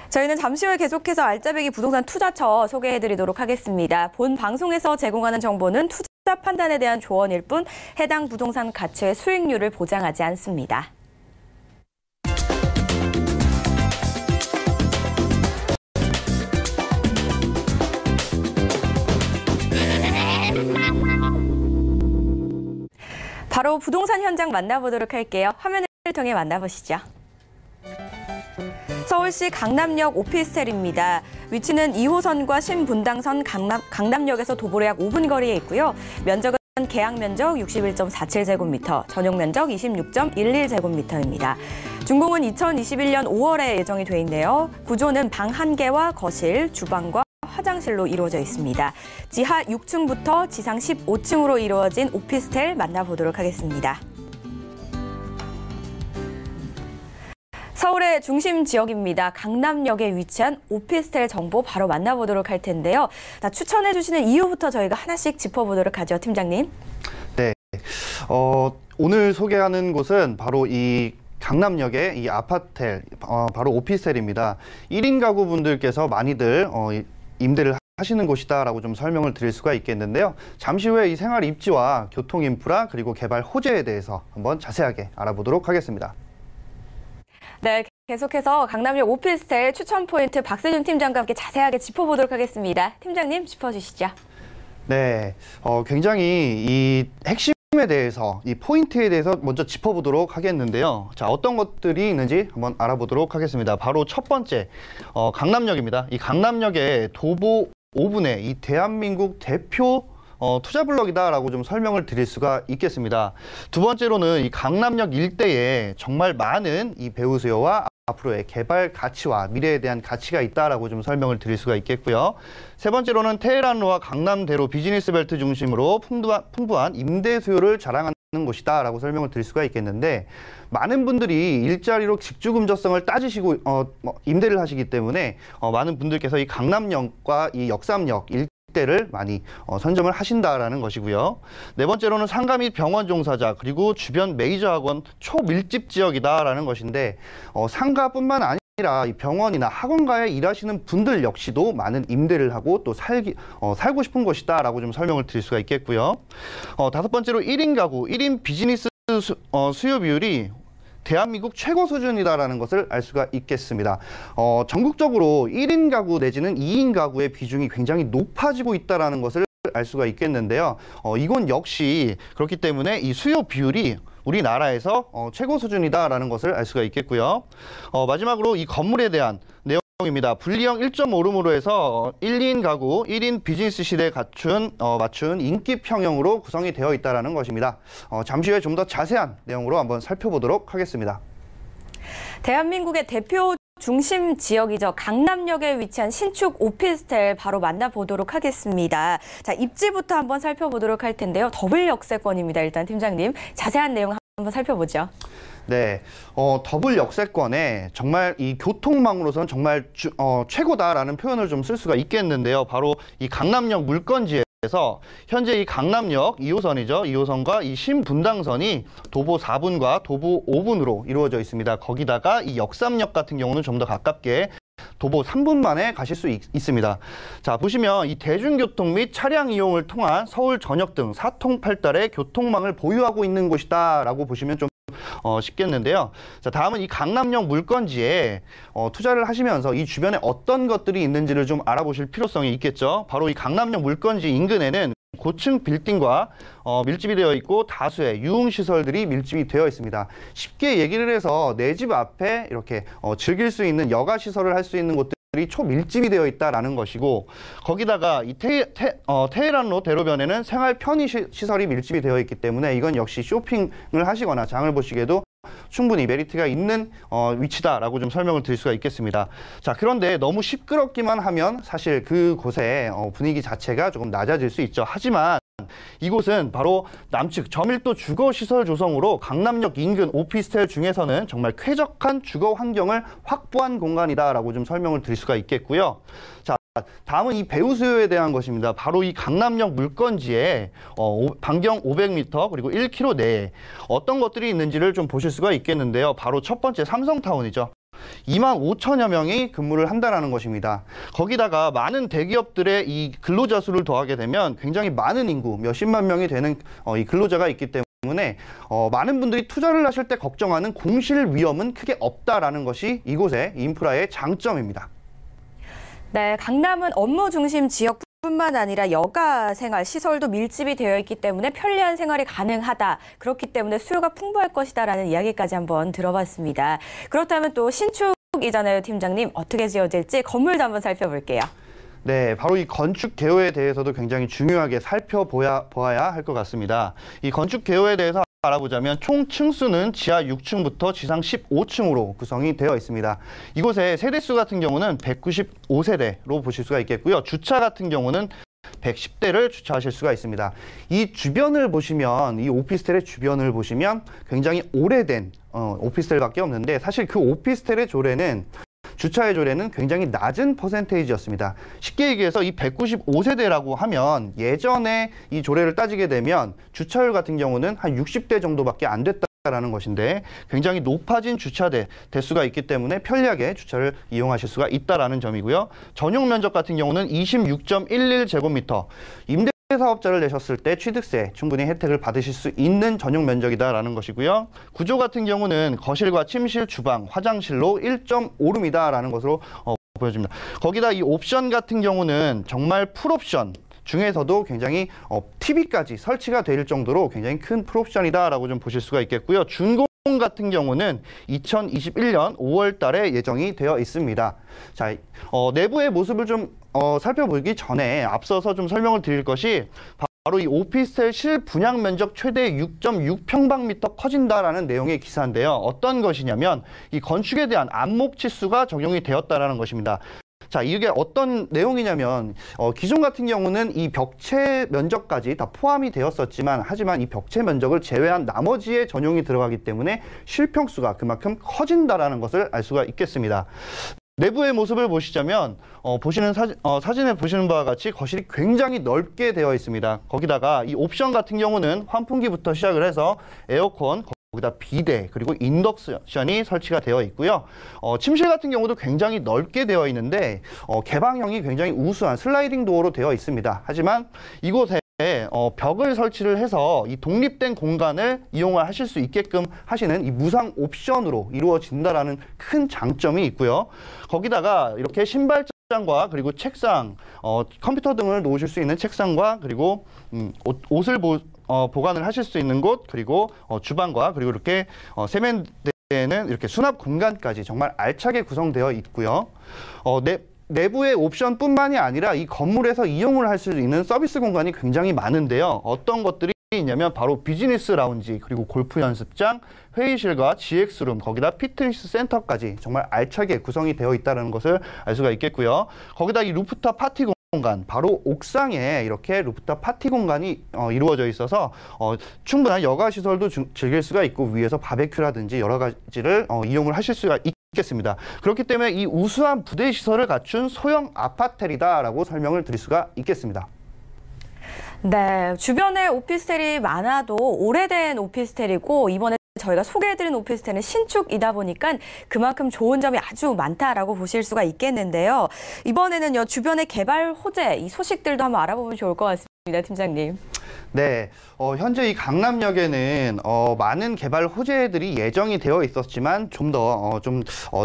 저희는 잠시 후에 계속해서 알짜배기 부동산 투자처 소개해드리도록 하겠습니다. 본 방송에서 제공하는 정보는 투자 판단에 대한 조언일 뿐 해당 부동산 가치의 수익률을 보장하지 않습니다. 바로 부동산 현장 만나보도록 할게요. 화면을 통해 만나보시죠. 서울시 강남역 오피스텔입니다. 위치는 2호선과 신분당선 강남역에서 도보로 약 5분 거리에 있고요. 면적은 계약 면적 61.47제곱미터, 전용 면적 26.11제곱미터입니다. 준공은 2021년 5월에 예정이 돼 있네요. 구조는 방 1개와 거실, 주방과 화장실로 이루어져 있습니다. 지하 6층부터 지상 15층으로 이루어진 오피스텔 만나보도록 하겠습니다. 서울의 중심 지역입니다. 강남역에 위치한 오피스텔 정보 바로 만나보도록 할 텐데요. 추천해 주시는 이유부터 저희가 하나씩 짚어보도록 하죠, 팀장님. 네, 오늘 소개하는 곳은 바로 이 강남역의 이 아파텔, 바로 오피스텔입니다. 1인 가구분들께서 많이들 임대를 하시는 곳이다라고 좀 설명을 드릴 수가 있겠는데요. 잠시 후에 이 생활 입지와 교통 인프라 그리고 개발 호재에 대해서 한번 자세하게 알아보도록 하겠습니다. 네, 계속해서 강남역 오피스텔 추천 포인트 박세준 팀장과 함께 자세하게 짚어보도록 하겠습니다. 팀장님, 짚어주시죠. 네, 굉장히 이 핵심에 대해서, 이 포인트에 대해서 먼저 짚어보도록 하겠는데요. 자, 어떤 것들이 있는지 한번 알아보도록 하겠습니다. 바로 첫 번째, 강남역입니다. 이 강남역의 도보 5분의 이 대한민국 대표 투자 블럭이다라고 좀 설명을 드릴 수가 있겠습니다. 두 번째로는 이 강남역 일대에 정말 많은 이 배우 수요와 앞으로의 개발 가치와 미래에 대한 가치가 있다라고 좀 설명을 드릴 수가 있겠고요. 세 번째로는 테헤란로와 강남대로 비즈니스 벨트 중심으로 풍부한 임대 수요를 자랑하는 곳이다라고 설명을 드릴 수가 있겠는데, 많은 분들이 일자리로 직주금저성을 따지시고 임대를 하시기 때문에 많은 분들께서 이 강남역과 이 역삼역 일대를 많이 선점을 하신다라는 것이고요. 네 번째로는 상가 및 병원 종사자 그리고 주변 메이저 학원 초밀집 지역이다라는 것인데, 상가뿐만 아니라 이 병원이나 학원가에 일하시는 분들 역시도 많은 임대를 하고 또 살고 싶은 곳이다라고 좀 설명을 드릴 수가 있겠고요. 다섯 번째로 1인 가구, 1인 비즈니스 수요 비율이 대한민국 최고 수준이다라는 것을 알 수가 있겠습니다. 전국적으로 1인 가구 내지는 2인 가구의 비중이 굉장히 높아지고 있다는 것을 알 수가 있겠는데요. 이건 역시 그렇기 때문에 이 수요 비율이 우리나라에서 최고 수준이다라는 것을 알 수가 있겠고요. 마지막으로 이 건물에 대한 내용입니다. 분리형 1.5룸으로 해서 1인 가구, 1인 비즈니스 시대에 맞춘 인기평형으로 구성이 되어 있다는 것입니다. 잠시 후에 좀 더 자세한 내용으로 한번 살펴보도록 하겠습니다. 대한민국의 대표 중심 지역이죠. 강남역에 위치한 신축 오피스텔 바로 만나보도록 하겠습니다. 자, 입지부터 한번 살펴보도록 할 텐데요. 더블 역세권입니다. 일단 팀장님, 자세한 내용 한번 살펴보죠. 네, 더블 역세권에 정말 이 교통망으로서는 정말 최고다라는 표현을 좀 쓸 수가 있겠는데요. 바로 이 강남역 물건지에서 현재 이 강남역 2호선이죠. 2호선과 이 신분당선이 도보 4분과 도보 5분으로 이루어져 있습니다. 거기다가 이 역삼역 같은 경우는 좀 더 가깝게 도보 3분 만에 가실 수 있습니다. 자, 보시면 이 대중교통 및 차량 이용을 통한 서울 전역 등 사통팔달의 교통망을 보유하고 있는 곳이다라고 보시면 좀 쉽겠는데요. 자, 다음은 이 강남역 물건지에 투자를 하시면서 이 주변에 어떤 것들이 있는지를 좀 알아보실 필요성이 있겠죠. 바로 이 강남역 물건지 인근에는 고층 빌딩과 밀집이 되어 있고 다수의 유흥시설들이 밀집이 되어 있습니다. 쉽게 얘기를 해서 내 집 앞에 이렇게 즐길 수 있는 여가시설을 할 수 있는 곳들이 초밀집이 되어 있다는 것이고, 거기다가 이 테헤란로 대로변에는 생활 편의시설이 밀집이 되어 있기 때문에 이건 역시 쇼핑을 하시거나 장을 보시기에도 충분히 메리트가 있는 위치다라고 좀 설명을 드릴 수가 있겠습니다. 자, 그런데 너무 시끄럽기만 하면 사실 그곳의 분위기 자체가 조금 낮아질 수 있죠. 하지만 이곳은 바로 남측 저밀도 주거시설 조성으로 강남역 인근 오피스텔 중에서는 정말 쾌적한 주거 환경을 확보한 공간이다라고 좀 설명을 드릴 수가 있겠고요. 자, 다음은 이 배후 수요에 대한 것입니다. 바로 이 강남역 물건지에 반경 500m 그리고 1km 내에 어떤 것들이 있는지를 좀 보실 수가 있겠는데요. 바로 첫 번째 삼성타운이죠. 25,000여 명이 근무를 한다는 것입니다. 거기다가 많은 대기업들의 이 근로자 수를 더하게 되면 굉장히 많은 인구, 몇십만 명이 되는 이 근로자가 있기 때문에 많은 분들이 투자를 하실 때 걱정하는 공실 위험은 크게 없다라는 것이 이곳의 인프라의 장점입니다. 네, 강남은 업무 중심 지역뿐만 아니라 여가 생활 시설도 밀집이 되어 있기 때문에 편리한 생활이 가능하다. 그렇기 때문에 수요가 풍부할 것이다라는 이야기까지 한번 들어봤습니다. 그렇다면 또 신축이잖아요, 팀장님. 어떻게 지어질지 건물도 한번 살펴볼게요. 네, 바로 이 건축 개요에 대해서도 굉장히 중요하게 살펴보아야 할 것 같습니다. 이 건축 개요에 대해서 알아보자면 총 층수는 지하 6층부터 지상 15층으로 구성이 되어 있습니다. 이곳의 세대수 같은 경우는 195세대로 보실 수가 있겠고요. 주차 같은 경우는 110대를 주차하실 수가 있습니다. 이 주변을 보시면, 이 오피스텔의 주변을 보시면 굉장히 오래된 오피스텔밖에 없는데, 사실 그 오피스텔의 조례는 주차의 조례는 굉장히 낮은 퍼센테이지였습니다. 쉽게 얘기해서 이 195세대라고 하면 예전에 이 조례를 따지게 되면 주차율 같은 경우는 한 60대 정도밖에 안 됐다라는 것인데, 굉장히 높아진 주차대 대수가 있기 때문에 편리하게 주차를 이용하실 수가 있다라는 점이고요. 전용 면적 같은 경우는 26.11제곱미터. 임대 사업자를 내셨을 때 취득세 충분히 혜택을 받으실 수 있는 전용 면적이다라는 것이고요. 구조 같은 경우는 거실과 침실, 주방, 화장실로 1.5룸이다라는 것으로 보여집니다. 거기다 이 옵션 같은 경우는 정말 풀옵션 중에서도 굉장히 TV까지 설치가 될 정도로 굉장히 큰 풀옵션이다라고 좀 보실 수가 있겠고요. 준공 같은 경우는 2021년 5월 달에 예정이 되어 있습니다. 자, 내부의 모습을 좀 살펴보기 전에 앞서서 좀 설명을 드릴 것이 바로 이 오피스텔 실분양 면적 최대 6.6평방미터 커진다라는 내용의 기사인데요. 어떤 것이냐면 이 건축에 대한 안목지수가 적용이 되었다라는 것입니다. 자, 이게 어떤 내용이냐면 기존 같은 경우는 이 벽체 면적까지 다 포함이 되었었지만, 하지만 이 벽체 면적을 제외한 나머지에 전용이 들어가기 때문에 실평수가 그만큼 커진다라는 것을 알 수가 있겠습니다. 내부의 모습을 보시자면 보시는 사진에 보시는 바와 같이 거실이 굉장히 넓게 되어 있습니다. 거기다가 이 옵션 같은 경우는 환풍기부터 시작을 해서 에어컨, 거기다 비데, 그리고 인덕션이 설치가 되어 있고요. 침실 같은 경우도 굉장히 넓게 되어 있는데 개방형이 굉장히 우수한 슬라이딩 도어로 되어 있습니다. 하지만 이곳에 벽을 설치를 해서 이 독립된 공간을 이용을 하실 수 있게끔 하시는 이 무상 옵션으로 이루어진다라는 큰 장점이 있고요. 거기다가 이렇게 신발장과 그리고 책상, 컴퓨터 등을 놓으실 수 있는 책상과 그리고 옷을 보관을 하실 수 있는 곳, 그리고 주방과 그리고 이렇게 세면대에는 이렇게 수납 공간까지 정말 알차게 구성되어 있고요. 내부의 옵션뿐만이 아니라 이 건물에서 이용을 할 수 있는 서비스 공간이 굉장히 많은데요. 어떤 것들이 있냐면 바로 비즈니스 라운지, 그리고 골프 연습장, 회의실과 GX룸, 거기다 피트니스 센터까지 정말 알차게 구성이 되어 있다는 것을 알 수가 있겠고요. 거기다 이 루프탑 파티 공간, 바로 옥상에 이렇게 루프탑 파티 공간이 이루어져 있어서 충분한 여가 시설도 즐길 수가 있고, 위에서 바베큐라든지 여러 가지를 이용을 하실 수가 있겠습니다. 그렇기 때문에 이 우수한 부대 시설을 갖춘 소형 아파텔이다라고 설명을 드릴 수가 있겠습니다. 네, 주변에 오피스텔이 많아도 오래된 오피스텔이고, 이번에 저희가 소개해드린 오피스텔은 신축이다 보니까 그만큼 좋은 점이 아주 많다라고 보실 수가 있겠는데요. 이번에는요, 주변의 개발 호재, 이 소식들도 한번 알아보면 좋을 것 같습니다, 팀장님. 네, 현재 이 강남역에는 많은 개발 호재들이 예정이 되어 있었지만 좀 더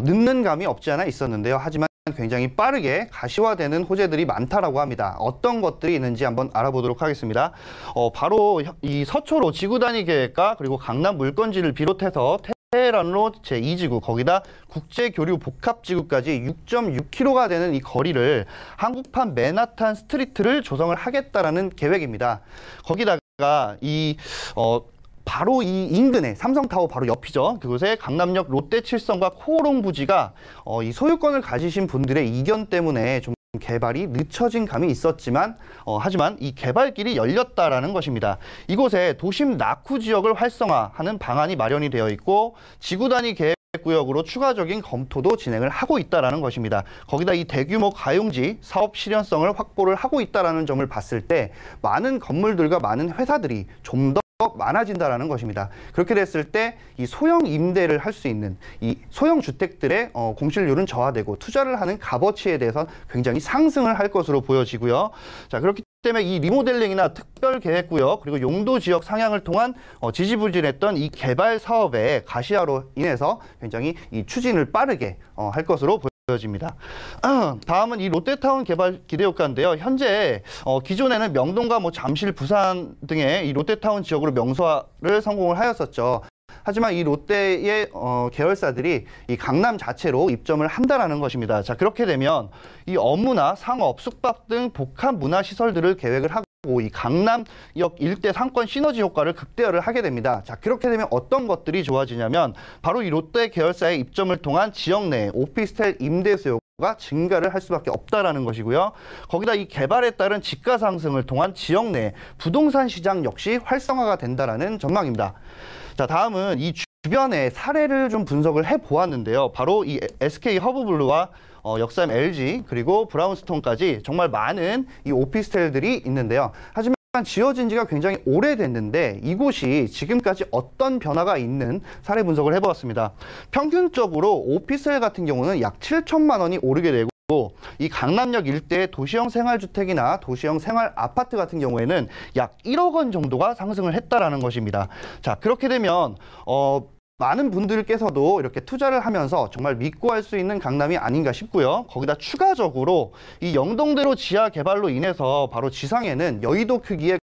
늦는 감이 없지 않아 있었는데요. 하지만 굉장히 빠르게 가시화되는 호재들이 많다라고 합니다. 어떤 것들이 있는지 한번 알아보도록 하겠습니다. 바로 이 서초로 지구 단위 계획과 그리고 강남 물건지를 비롯해서 테헤란로 제2지구, 거기다 국제교류 복합지구까지 6.6km가 되는 이 거리를 한국판 맨하탄 스트리트를 조성을 하겠다라는 계획입니다. 거기다가 바로 이 인근에 삼성타워 바로 옆이죠. 그곳에 강남역 롯데칠성과 코오롱 부지가 이 소유권을 가지신 분들의 이견 때문에 좀 개발이 늦춰진 감이 있었지만 하지만 이 개발길이 열렸다라는 것입니다. 이곳에 도심 낙후 지역을 활성화하는 방안이 마련이 되어 있고 지구 단위 계획 구역으로 추가적인 검토도 진행을 하고 있다라는 것입니다. 거기다 이 대규모 가용지 사업 실현성을 확보를 하고 있다라는 점을 봤을 때 많은 건물들과 많은 회사들이 좀 더 많아진다라는 것입니다. 그렇게 됐을 때 이 소형 임대를 할 수 있는 이 소형 주택들의 공실률은 저하되고 투자를 하는 값어치에 대해서 굉장히 상승을 할 것으로 보여지고요. 자, 그렇기 때문에 이 리모델링이나 특별계획구역 그리고 용도 지역 상향을 통한 지지부진했던 이 개발 사업의 가시화로 인해서 굉장히 이 추진을 빠르게 할 것으로 보여집니다. 다음은 이 롯데타운 개발 기대효과인데요. 현재 기존에는 명동과 잠실, 부산 등의 이 롯데타운 지역으로 명소화를 성공을 하였었죠. 하지만 이 롯데의 계열사들이 이 강남 자체로 입점을 한다라는 것입니다. 자, 그렇게 되면 이 업무나 상업, 숙박 등 복합 문화 시설들을 계획을 하고 이 강남역 일대 상권 시너지 효과를 극대화를 하게 됩니다. 자, 그렇게 되면 어떤 것들이 좋아지냐면 바로 이 롯데 계열사의 입점을 통한 지역 내 오피스텔 임대 수요가 증가를 할 수밖에 없다라는 것이고요. 거기다 이 개발에 따른 지가 상승을 통한 지역 내 부동산 시장 역시 활성화가 된다라는 전망입니다. 자, 다음은 이 주변의 사례를 좀 분석을 해보았는데요. 바로 이 SK 허브블루와 역삼 LG 그리고 브라운스톤까지 정말 많은 이 오피스텔들이 있는데요. 하지만 지어진 지가 굉장히 오래됐는데 이곳이 지금까지 어떤 변화가 있는 사례 분석을 해보았습니다. 평균적으로 오피스텔 같은 경우는 약 7천만 원이 오르게 되고 이 강남역 일대의 도시형 생활주택이나 도시형 생활 아파트 같은 경우에는 약 1억 원 정도가 상승을 했다라는 것입니다. 자, 그렇게 되면 많은 분들께서도 이렇게 투자를 하면서 정말 믿고 할 수 있는 강남이 아닌가 싶고요. 거기다 추가적으로 이 영동대로 지하 개발로 인해서 바로 지상에는 여의도 크기의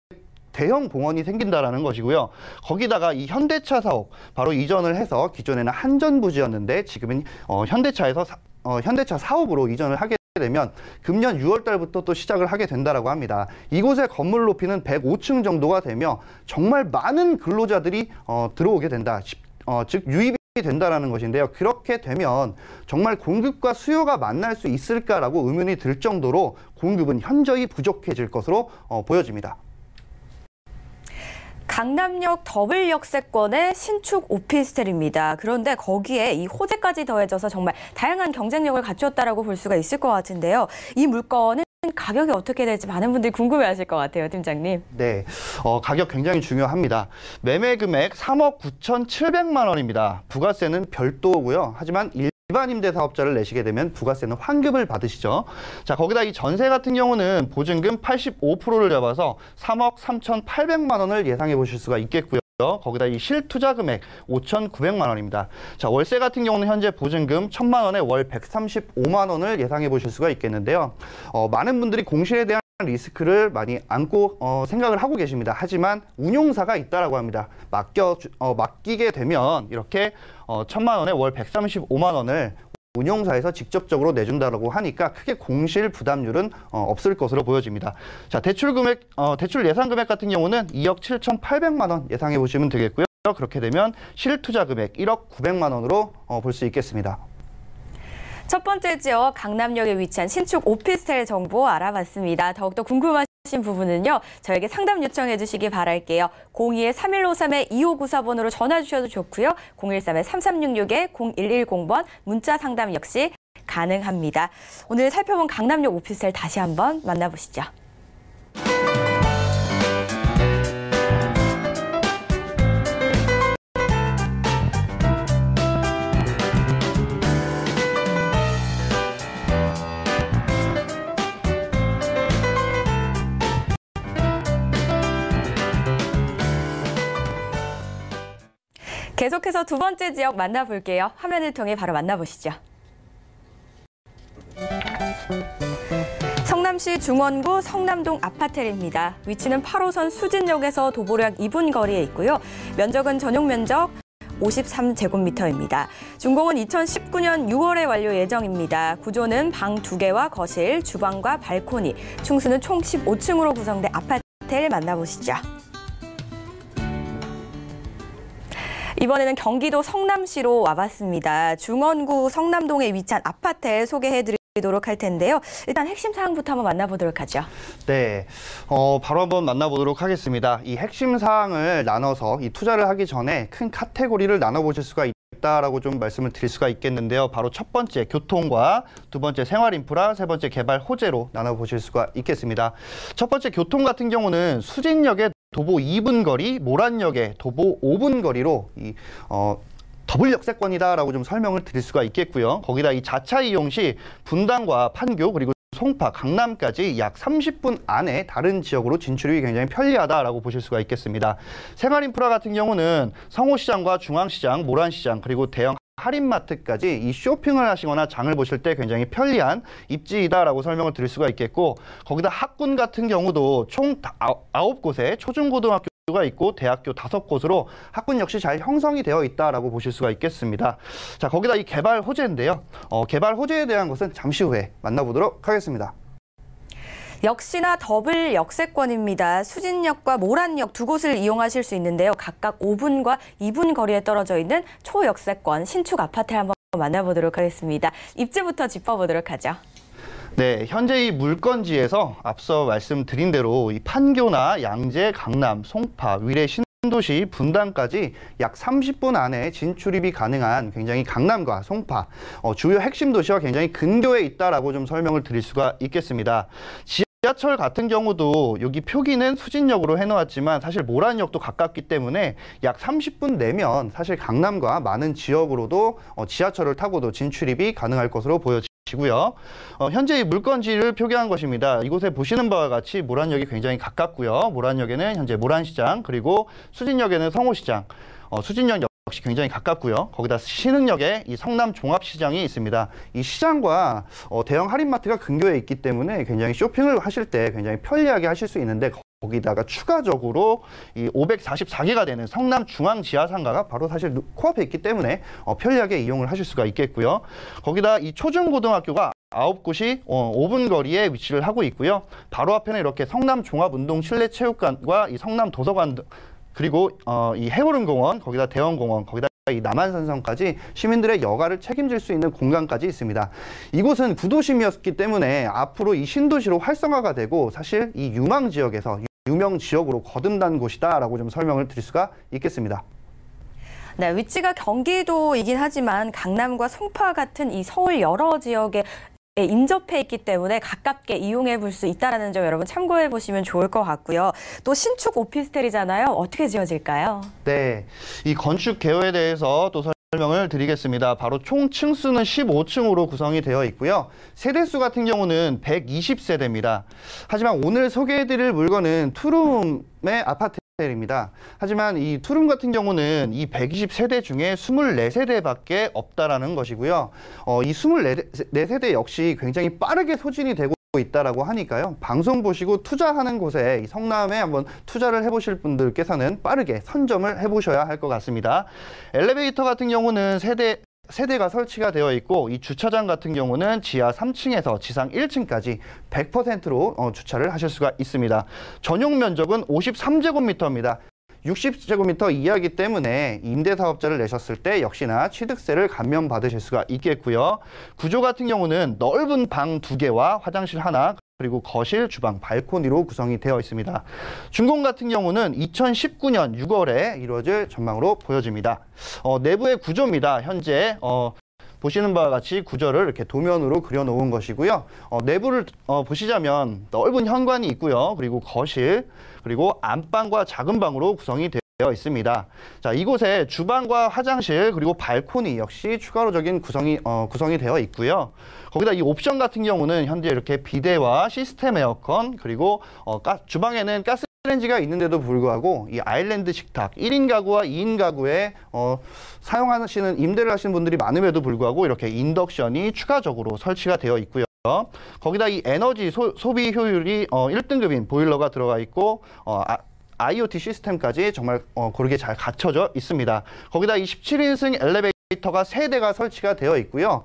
대형 공원이 생긴다라는 것이고요. 거기다가 이 현대차 사업 바로 이전을 해서 기존에는 한전부지였는데 지금은 현대차 사업으로 이전을 하게 되면 금년 6월 달부터 또 시작을 하게 된다라고 합니다. 이곳의 건물 높이는 105층 정도가 되며 정말 많은 근로자들이 들어오게 된다. 즉 유입이 된다라는 것인데요. 그렇게 되면 정말 공급과 수요가 만날 수 있을까라고 의문이 들 정도로 공급은 현저히 부족해질 것으로 보여집니다. 강남역 더블 역세권의 신축 오피스텔입니다. 그런데 거기에 이 호재까지 더해져서 정말 다양한 경쟁력을 갖췄다라고 볼 수가 있을 것 같은데요. 이 물건은 가격이 어떻게 될지 많은 분들이 궁금해하실 것 같아요, 팀장님. 네, 가격 굉장히 중요합니다. 매매 금액 3억 9,700만 원입니다. 부가세는 별도고요. 하지만 일반 임대 사업자를 내시게 되면 부가세는 환급을 받으시죠. 자, 거기다 이 전세 같은 경우는 보증금 85%를 잡아서 3억 3,800만 원을 예상해 보실 수가 있겠고요. 거기다 이 실투자 금액 5,900만 원입니다. 자, 월세 같은 경우는 현재 보증금 1,000만 원에 월 135만 원을 예상해 보실 수가 있겠는데요. 많은 분들이 공실에 대한 리스크를 많이 안고 생각을 하고 계십니다. 하지만 운용사가 있다라고 합니다. 맡기게 되면 이렇게 1,000만 원에 월 135만 원을 운용사에서 직접적으로 내준다라고 하니까 크게 공실 부담률은 없을 것으로 보여집니다. 자, 대출 예상 금액 같은 경우는 2억 7,800만 원 예상해 보시면 되겠고요. 그렇게 되면 실투자 금액 1억 900만 원으로 볼 수 있겠습니다. 첫 번째 지역 강남역에 위치한 신축 오피스텔 정보 알아봤습니다. 더욱더 궁금하신 부분은요, 저에게 상담 요청해 주시기 바랄게요. 02-3153-2594번으로 전화 주셔도 좋고요. 013-3366-0110번 문자 상담 역시 가능합니다. 오늘 살펴본 강남역 오피스텔 다시 한번 만나보시죠. 계속해서 두 번째 지역 만나볼게요. 화면을 통해 바로 만나보시죠. 성남시 중원구 성남동 아파텔입니다. 위치는 8호선 수진역에서 도보로 약 2분 거리에 있고요. 면적은 전용 면적 53제곱미터입니다. 준공은 2019년 6월에 완료 예정입니다. 구조는 방 2개와 거실, 주방과 발코니, 층수는 총 15층으로 구성된 아파텔 만나보시죠. 이번에는 경기도 성남시로 와봤습니다. 중원구 성남동에 위치한 아파트 소개해드릴 도록 할 텐데요. 일단 핵심 사항부터 한번 만나보도록 하죠. 네, 바로 한번 만나보도록 하겠습니다. 이 핵심 사항을 나눠서 이 투자를 하기 전에 큰 카테고리를 나눠보실 수가 있다라고 좀 말씀을 드릴 수가 있겠는데요. 바로 첫 번째 교통과 두 번째 생활 인프라, 세 번째 개발 호재로 나눠보실 수가 있겠습니다. 첫 번째 교통 같은 경우는 수진역에 도보 2분 거리, 모란역에 도보 5분 거리로 더블 역세권이다라고 좀 설명을 드릴 수가 있겠고요. 거기다 이 자차 이용 시 분당과 판교 그리고 송파, 강남까지 약 30분 안에 다른 지역으로 진출이 굉장히 편리하다라고 보실 수가 있겠습니다. 생활 인프라 같은 경우는 성호시장과 중앙시장, 모란시장 그리고 대형 할인마트까지 이 쇼핑을 하시거나 장을 보실 때 굉장히 편리한 입지이다라고 설명을 드릴 수가 있겠고, 거기다 학군 같은 경우도 총 9곳의 초중고등학교가 있고 대학교 5곳으로 학군 역시 잘 형성이 되어 있다라고 보실 수가 있겠습니다. 자, 거기다 이 개발 호재인데요. 개발 호재에 대한 것은 잠시 후에 만나보도록 하겠습니다. 역시나 더블 역세권입니다. 수진역과 모란역 두 곳을 이용하실 수 있는데요. 각각 5분과 2분 거리에 떨어져 있는 초역세권 신축 아파트 한번 만나보도록 하겠습니다. 입지부터 짚어보도록 하죠. 네, 현재 이 물건지에서 앞서 말씀드린 대로 이 판교나 양재, 강남, 송파, 위례, 신도시, 분당까지 약 30분 안에 진출입이 가능한 굉장히 강남과 송파, 주요 핵심 도시와 굉장히 근교에 있다라고 좀 설명을 드릴 수가 있겠습니다. 지하철 같은 경우도 여기 표기는 수진역으로 해놓았지만 사실 모란역도 가깝기 때문에 약 30분 내면 사실 강남과 많은 지역으로도 지하철을 타고도 진출입이 가능할 것으로 보여지고요. 현재 이 물건지를 표기한 것입니다. 이곳에 보시는 바와 같이 모란역이 굉장히 가깝고요. 모란역에는 현재 모란시장 그리고 수진역에는 성호시장, 수진역 역시 굉장히 가깝고요. 거기다 신흥역에 이 성남 종합시장이 있습니다. 이 시장과 대형 할인마트가 근교에 있기 때문에 굉장히 쇼핑을 하실 때 굉장히 편리하게 하실 수 있는데, 거기다가 추가적으로 이 544개가 되는 성남 중앙지하상가가 바로 사실 코앞에 있기 때문에 편리하게 이용을 하실 수가 있겠고요. 거기다 이 초중고등학교가 9곳이 5분 거리에 위치를 하고 있고요. 바로 앞에는 이렇게 성남 종합운동 실내체육관과 이 성남 도서관 그리고 이 해오름공원, 거기다 대원공원, 거기다 이 남한산성까지 시민들의 여가를 책임질 수 있는 공간까지 있습니다. 이곳은 구도심이었기 때문에 앞으로 이 신도시로 활성화가 되고 사실 이 유망 지역에서 유명 지역으로 거듭난 곳이다라고 좀 설명을 드릴 수가 있겠습니다. 네, 위치가 경기도이긴 하지만 강남과 송파 같은 이 서울 여러 지역에 인접해 있기 때문에 가깝게 이용해 볼 수 있다는 점 여러분 참고해 보시면 좋을 것 같고요. 또 신축 오피스텔이잖아요. 어떻게 지어질까요? 네, 이 건축 개요에 대해서 또 설명을 드리겠습니다. 바로 총 층수는 15층으로 구성이 되어 있고요. 세대수 같은 경우는 120세대입니다. 하지만 오늘 소개해드릴 물건은 투룸의 아파트입니다. 하지만 이 투룸 같은 경우는 이 120세대 중에 24세대밖에 없다라는 것이고요. 이 24세대 역시 굉장히 빠르게 소진이 되고 있다라고 하니까요. 방송 보시고 투자하는 곳에 이 성남에 한번 투자를 해보실 분들께서는 빠르게 선점을 해보셔야 할 것 같습니다. 엘리베이터 같은 경우는 세대가 설치가 되어 있고, 이 주차장 같은 경우는 지하 3층에서 지상 1층까지 100%로 주차를 하실 수가 있습니다. 전용 면적은 53제곱미터입니다. 60제곱미터 이하이기 때문에 임대사업자를 내셨을 때 역시나 취득세를 감면받으실 수가 있겠고요. 구조 같은 경우는 넓은 방 2개와 화장실 하나, 그리고 거실, 주방, 발코니로 구성이 되어 있습니다. 준공 같은 경우는 2019년 6월에 이루어질 전망으로 보여집니다. 내부의 구조입니다. 현재 보시는 바와 같이 구조를 이렇게 도면으로 그려놓은 것이고요. 내부를 보시자면 넓은 현관이 있고요. 그리고 거실, 그리고 안방과 작은 방으로 구성이 되어 있습니다. 자, 이곳에 주방과 화장실 그리고 발코니 역시 추가로적인 구성이 되어 있고요. 거기다 이 옵션 같은 경우는 현재 이렇게 비데와 시스템 에어컨, 그리고 주방에는 가스레인지가 있는데도 불구하고 이 아일랜드 식탁, 1인 가구와 2인 가구에 임대를 하시는 분들이 많음에도 불구하고 이렇게 인덕션이 추가적으로 설치가 되어 있고요. 거기다 이 에너지 소비 효율이 1등급인 보일러가 들어가 있고, IoT 시스템까지 정말 고르게 잘 갖춰져 있습니다. 거기다 이 17인승 엘리베이터가 3대가 설치가 되어 있고요.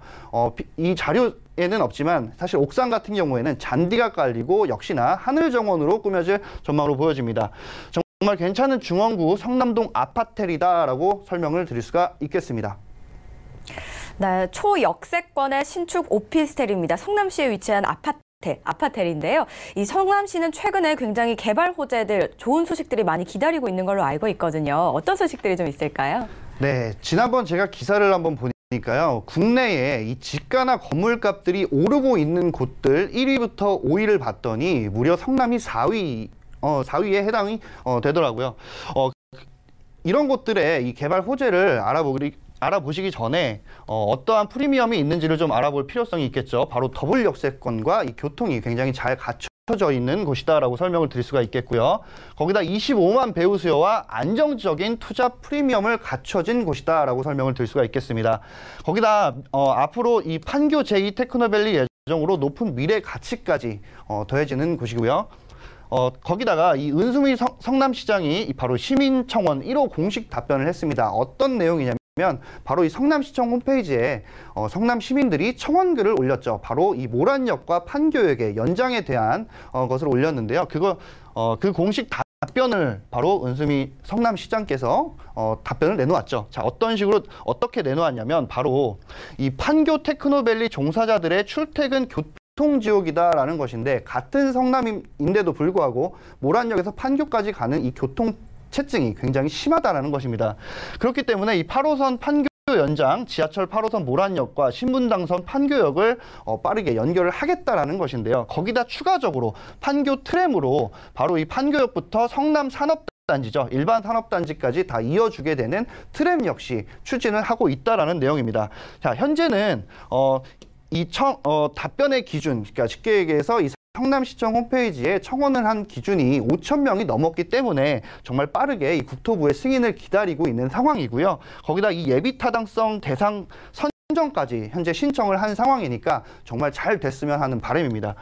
이 자료에는 없지만 사실 옥상 같은 경우에는 잔디가 깔리고 역시나 하늘 정원으로 꾸며질 전망으로 보여집니다. 정말 괜찮은 중원구 성남동 아파텔이다라고 설명을 드릴 수가 있겠습니다. 네, 초역세권의 신축 오피스텔입니다. 성남시에 위치한 아파텔인데요. 이 성남시는 최근에 굉장히 개발 호재들, 좋은 소식들이 많이 기다리고 있는 걸로 알고 있거든요. 어떤 소식들이 좀 있을까요? 네, 지난번 제가 기사를 한번 보니까요. 국내에 이 집가나 건물값들이 오르고 있는 곳들 1위부터 5위를 봤더니 무려 성남이 4위에 해당이 되더라고요. 이런 곳들의 이 개발 호재를 알아보시기 전에 어떠한 프리미엄이 있는지를 좀 알아볼 필요성이 있겠죠. 바로 더블 역세권과 이 교통이 굉장히 잘 갖춰져 있는 곳이다라고 설명을 드릴 수가 있겠고요. 거기다 25만 배우 수요와 안정적인 투자 프리미엄을 갖춰진 곳이다라고 설명을 드릴 수가 있겠습니다. 거기다 앞으로 이 판교 제2 테크노밸리 예정으로 높은 미래 가치까지 더해지는 곳이고요. 거기다가 이 은수미 성남시장이 바로 시민청원 1호 공식 답변을 했습니다. 어떤 내용이냐면 바로 이 성남시청 홈페이지에 성남 시민들이 청원글을 올렸죠. 바로 이 모란역과 판교역의 연장에 대한 것을 올렸는데요. 그 공식 답변을 바로 은수미 성남시장께서 답변을 내놓았죠. 자, 어떻게 내놓았냐면 바로 이 판교 테크노밸리 종사자들의 출퇴근 교통지옥이다라는 것인데, 같은 성남인데도 불구하고 모란역에서 판교까지 가는 이 교통 체증이 굉장히 심하다라는 것입니다. 그렇기 때문에 이 8호선 판교 연장, 지하철 8호선 모란역과 신분당선 판교역을 빠르게 연결을 하겠다라는 것인데요. 거기다 추가적으로 판교 트램으로 바로 이 판교역부터 성남 산업단지죠. 일반 산업단지까지 다 이어주게 되는 트램 역시 추진을 하고 있다라는 내용입니다. 자, 현재는 답변의 기준, 그러니까 쉽게 얘기해서 이 성남시청 홈페이지에 청원을 한 기준이 5,000명이 넘었기 때문에 정말 빠르게 이 국토부의 승인을 기다리고 있는 상황이고요. 거기다 이 예비타당성 대상 선정까지 현재 신청을 한 상황이니까 정말 잘 됐으면 하는 바람입니다.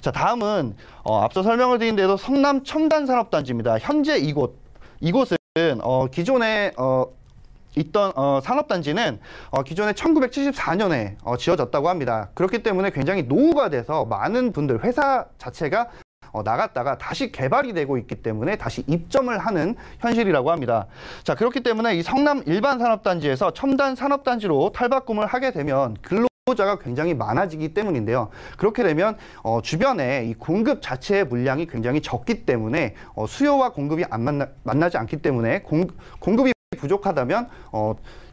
자, 다음은 앞서 설명을 드린 대로 성남 첨단산업단지입니다. 현재 이곳은 기존에 있던 산업단지는 기존에 1974년에 지어졌다고 합니다. 그렇기 때문에 굉장히 노후가 돼서 많은 분들, 회사 자체가 나갔다가 다시 개발이 되고 있기 때문에 다시 입점을 하는 현실이라고 합니다. 자, 그렇기 때문에 이 성남 일반 산업단지에서 첨단 산업단지로 탈바꿈을 하게 되면 근로자가 굉장히 많아지기 때문인데요. 그렇게 되면 주변에 이 공급 자체의 물량이 굉장히 적기 때문에 수요와 공급이 안 만나지 않기 때문에 공급이 부족하다면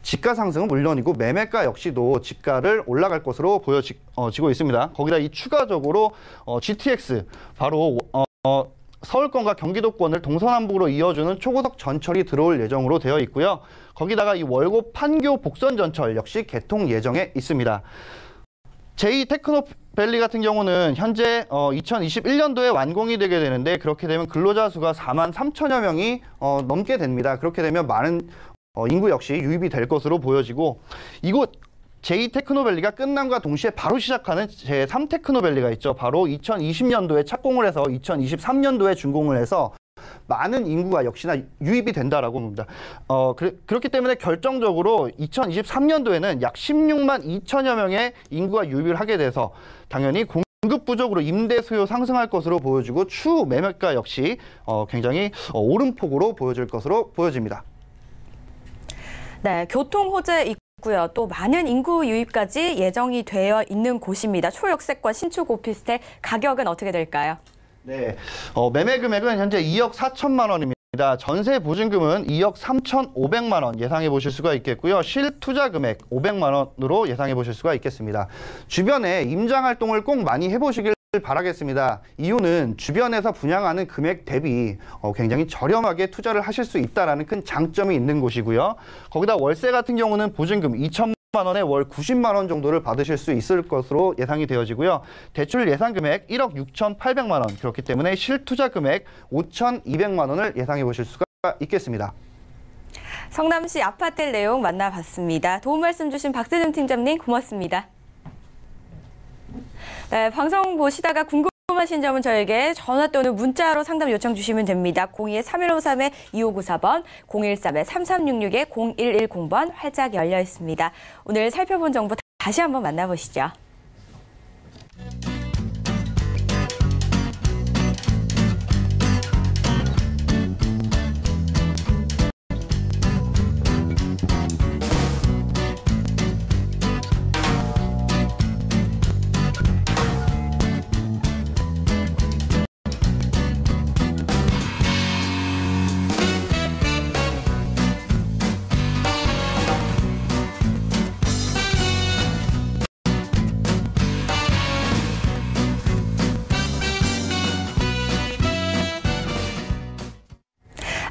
집가 상승은 물론이고 매매가 역시도 집가를 올라갈 것으로 보여지고 있습니다. 거기다 이 추가적으로 GTX 바로 서울권과 경기도권을 동서남북으로 이어주는 초고속 전철이 들어올 예정으로 되어 있고요. 거기다가 이 월곡 판교 복선 전철 역시 개통 예정에 있습니다. 제2 테크노밸리 같은 경우는 현재 2021년도에 완공이 되게 되는데, 그렇게 되면 근로자 수가 4만 3천여 명이 넘게 됩니다. 그렇게 되면 많은 인구 역시 유입이 될 것으로 보여지고, 이곳 제2 테크노밸리가 끝남과 동시에 바로 시작하는 제3 테크노밸리가 있죠. 바로 2020년도에 착공을 해서 2023년도에 준공을 해서 많은 인구가 역시나 유입이 된다라고 봅니다. 그렇기 때문에 결정적으로 2023년도에는 약 16만 2천여 명의 인구가 유입을 하게 돼서 당연히 공급 부족으로 임대 수요 상승할 것으로 보여지고 추후 매매가 역시 굉장히 오름폭으로 보여질 것으로 보여집니다. 네, 교통 호재 있고요. 또 많은 인구 유입까지 예정이 되어 있는 곳입니다. 초역세권 신축 오피스텔 가격은 어떻게 될까요? 네, 매매 금액은 현재 2억 4천만 원입니다. 전세 보증금은 2억 3,500만 원 예상해 보실 수가 있겠고요. 실투자 금액 500만 원으로 예상해 보실 수가 있겠습니다. 주변에 임장 활동을 꼭 많이 해보시길 바라겠습니다. 이유는 주변에서 분양하는 금액 대비 굉장히 저렴하게 투자를 하실 수 있다는 큰 장점이 있는 곳이고요. 거기다 월세 같은 경우는 보증금 2천만 원에 월 90만 원 정도를 받으실 수 있을 것으로 예상이 되어지고요. 대출 예상 금액 1억 6,800만 원, 그렇기 때문에 실투자 금액 5,200만 원을 예상해 보실 수가 있겠습니다. 성남시 아파텔 내용 만나봤습니다. 도움 말씀 주신 박세준 팀장님 고맙습니다. 네, 방송 보시다가 궁금하신 점은 저에게 전화 또는 문자로 상담 요청 주시면 됩니다. 02-3153-2594번, 013-3366-0110번 활짝 열려 있습니다. 오늘 살펴본 정보 다시 한번 만나보시죠.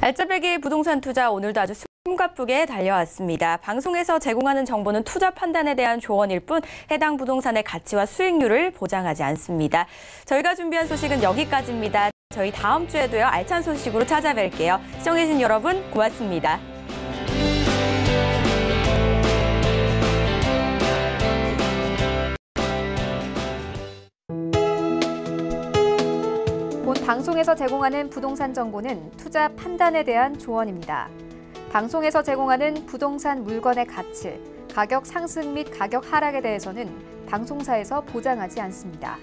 알짜배기 부동산 투자 오늘도 아주 숨가쁘게 달려왔습니다. 방송에서 제공하는 정보는 투자 판단에 대한 조언일 뿐 해당 부동산의 가치와 수익률을 보장하지 않습니다. 저희가 준비한 소식은 여기까지입니다. 저희 다음 주에도요, 알찬 소식으로 찾아뵐게요. 시청해주신 여러분 고맙습니다. 본 방송에서 제공하는 부동산 정보는 투자 판단에 대한 조언입니다. 방송에서 제공하는 부동산 물건의 가치, 가격 상승 및 가격 하락에 대해서는 방송사에서 보장하지 않습니다.